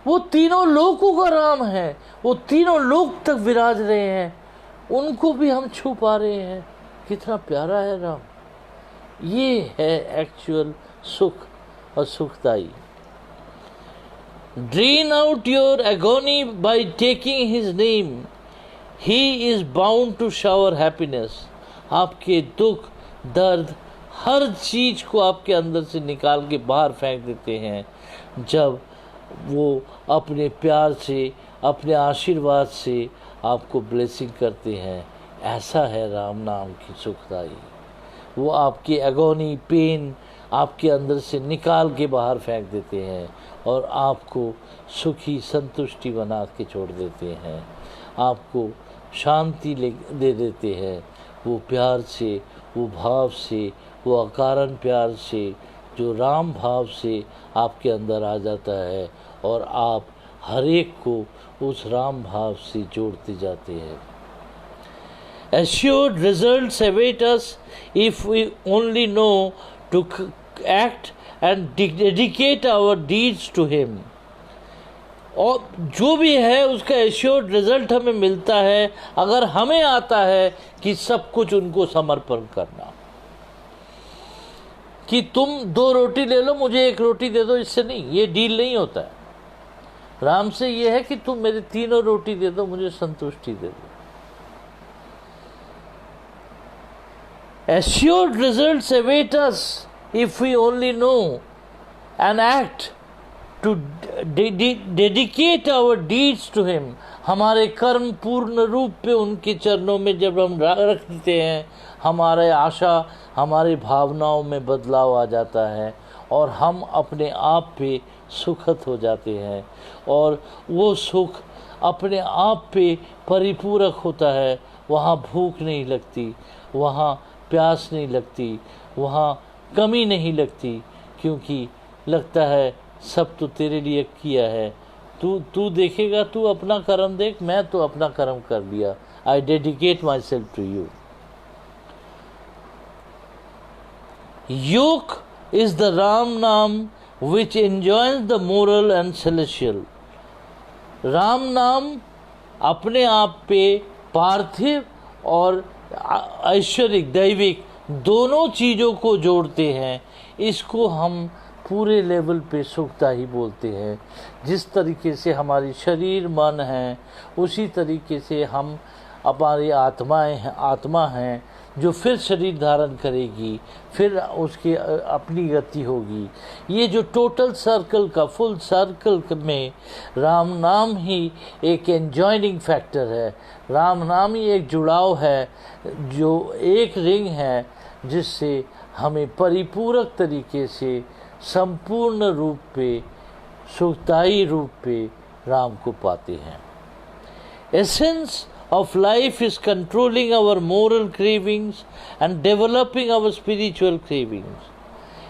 वो तीनों लोकों का राम है, वो तीनों लोक तक विराज रहे हैं, उनको भी हम छू पा रहे हैं। कितना प्यारा है राम। ये है एक्चुअल सुख और सुखदाई। Drain out your agony by taking his name, he is bound to shower happiness. आपके दुख दर्द हर चीज को आपके अंदर से निकाल के बाहर फेंक देते हैं जब वो अपने प्यार से, अपने आशीर्वाद से आपको ब्लेसिंग करते हैं। ऐसा है राम नाम की सुखदाई। वो आपकी एगोनी, पेन आपके अंदर से निकाल के बाहर फेंक देते हैं और आपको सुखी संतुष्टि बना के छोड़ देते हैं, आपको शांति दे देते हैं। वो प्यार से, वो भाव से, वो अकारण प्यार से, जो राम भाव से आपके अंदर आ जाता है और आप हर एक को उस राम भाव से जोड़ते जाते हैं। Assured results await us if we only know to act and dedicate our deeds to him. और जो भी है उसका एश्योर्ड रिजल्ट हमें मिलता है अगर हमें आता है कि सब कुछ उनको समर्पण करना। कि तुम 2 रोटी ले लो, मुझे 1 रोटी दे दो, इससे नहीं, ये डील नहीं होता है। राम से ये है कि तुम मेरे 3 रोटी दे दो, मुझे संतुष्टि दे दो। Assured results await us if we only know and act to dedicate our deeds to him. हमारे कर्म पूर्ण रूप पे उनके चरणों में जब हम रख देते हैं, हमारे आशा, हमारी भावनाओं में बदलाव आ जाता है और हम अपने आप पे सुखद हो जाते हैं और वो सुख अपने आप पे परिपूरक होता है। वहाँ भूख नहीं लगती, वहाँ प्यास नहीं लगती, वहाँ कमी नहीं लगती, क्योंकि लगता है सब तो तेरे लिए किया है। तू देखेगा, तू अपना कर्म देख, मैं तो अपना कर्म कर लिया। I dedicate myself to you. Yoke is the Ram Naam which enjoins the moral and celestial. Ram नाम अपने आप पे पार्थिव और ऐश्वरिक, दैविक दोनों चीज़ों को जोड़ते हैं। इसको हम पूरे लेवल पे सुखता ही बोलते हैं। जिस तरीके से हमारी शरीर मन है, उसी तरीके से हम हमारी आत्मा हैं जो फिर शरीर धारण करेगी, फिर उसकी अपनी गति होगी। ये जो टोटल सर्कल का, फुल सर्कल में राम नाम ही एक एंजॉइनिंग फैक्टर है। राम नाम ही एक जुड़ाव है, जो एक रिंग है जिससे हमें परिपूरक तरीके से, संपूर्ण रूप पे, सुखदायी रूप पे राम को पाते हैं। Essence of life is controlling our moral cravings and developing our spiritual cravings.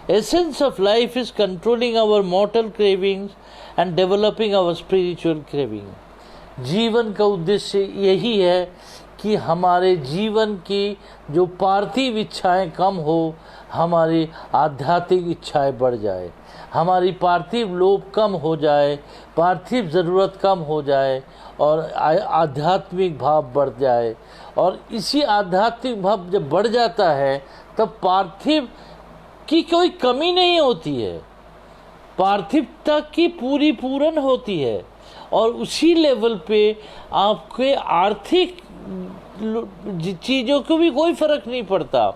Essence of life is controlling our mortal cravings and developing our spiritual craving. जीवन का उद्देश्य यही है कि हमारे जीवन की जो पार्थिव इच्छाएं कम हो, हमारी आध्यात्मिक इच्छाएं बढ़ जाए, हमारी पार्थिव लोभ कम हो जाए, पार्थिव ज़रूरत कम हो जाए और आध्यात्मिक भाव बढ़ जाए। और इसी आध्यात्मिक भाव जब बढ़ जाता है तब पार्थिव की कोई कमी नहीं होती है। पार्थिवता की पूरी पूर्ण होती है और उसी लेवल पे आपके आर्थिक चीज़ों को भी कोई फर्क नहीं पड़ता,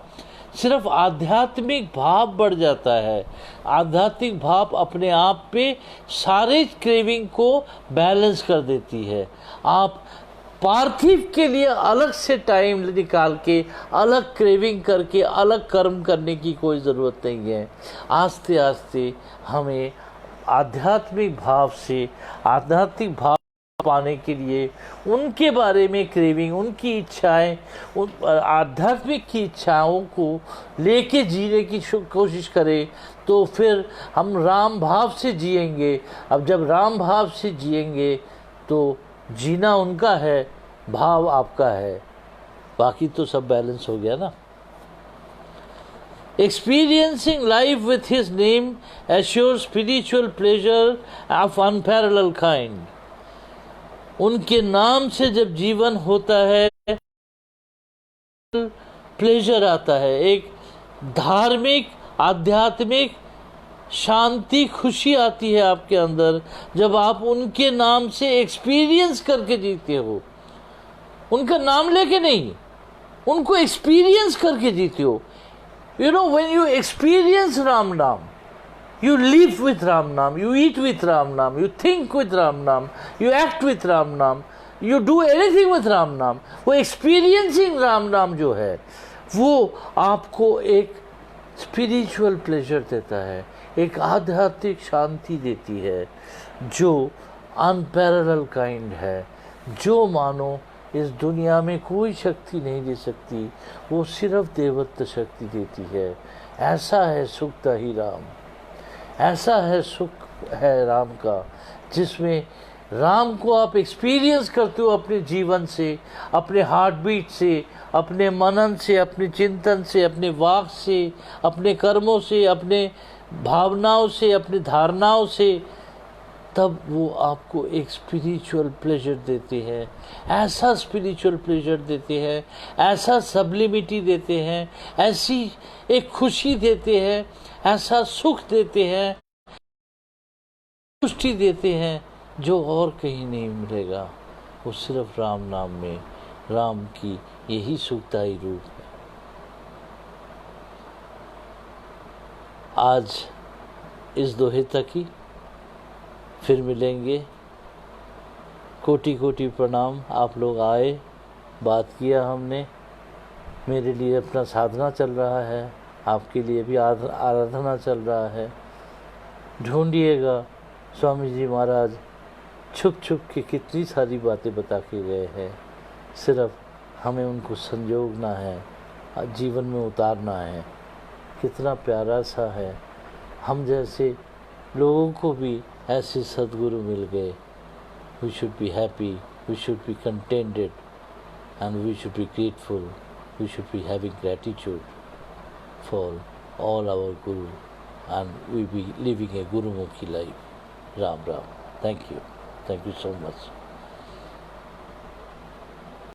सिर्फ आध्यात्मिक भाव बढ़ जाता है। आध्यात्मिक भाव अपने आप पे सारे क्रेविंग को बैलेंस कर देती है। आप पार्थिव के लिए अलग से टाइम निकाल के अलग क्रेविंग करके अलग कर्म करने की कोई ज़रूरत नहीं है। आस्ते आस्ते हमें आध्यात्मिक भाव पाने के लिए उनके बारे में क्रेविंग, उनकी इच्छाएं, आध्यात्मिक की इच्छाओं को लेके जीने की कोशिश करें, तो फिर हम राम भाव से जिएंगे। अब जब राम भाव से जिएंगे तो जीना उनका है, भाव आपका है, बाकी तो सब बैलेंस हो गया ना। Experiencing life with his name assures spiritual pleasure of unparalleled kind. उनके नाम से जब जीवन होता है प्लेजर आता है, एक धार्मिक आध्यात्मिक शांति खुशी आती है आपके अंदर जब आप उनके नाम से एक्सपीरियंस करके जीते हो। उनका नाम लेके नहीं, उनको एक्सपीरियंस करके जीते हो। You know, when you experience Ram Naam, you live with Ram Naam, you eat with Ram Naam, you think with Ram Naam, you act with Ram Naam, you do anything with Ram Naam. वो experiencing Ram Naam जो है वो आपको एक स्पिरिचुअल प्लेजर देता है, एक आध्यात्मिक शांति देती है जो अनपैरेलल काइंड है, जो मानो इस दुनिया में कोई शक्ति नहीं दे सकती, वो सिर्फ देवत्व शक्ति देती है। ऐसा है सुखदा ही राम, ऐसा है सुख है राम का, जिसमें राम को आप एक्सपीरियंस करते हो अपने जीवन से, अपने हार्ट बीट से, अपने मनन से, अपने चिंतन से, अपने वाक से, अपने कर्मों से, अपने भावनाओं से, अपने धारणाओं से, तब वो आपको एक स्पिरिचुअल प्लेजर देते हैं। ऐसा स्पिरिचुअल प्लेजर देते हैं, ऐसा सब्लिमिटी देते हैं, ऐसी एक खुशी देते हैं, ऐसा सुख देते हैं, पुष्टि देते हैं जो और कहीं नहीं मिलेगा। वो सिर्फ राम नाम में, राम की यही सुखदायी रूप है। आज इस दोहे तक ही, फिर मिलेंगे। कोटि कोटि प्रणाम। आप लोग आए, बात किया हमने, मेरे लिए अपना साधना चल रहा है, आपके लिए भी आराधना चल रहा है। ढूंढिएगा स्वामी जी महाराज छुप छुप के कितनी सारी बातें बता के गए हैं, सिर्फ हमें उनको संजोगना है, जीवन में उतारना है। कितना प्यारा सा है, हम जैसे लोगों को भी ऐसे सदगुरु मिल गए। We should be happy, we should be contented and we should be grateful, we should be having gratitude for all our guru and we be living a Gurmukhi life. Ram Ram. Thank you so much.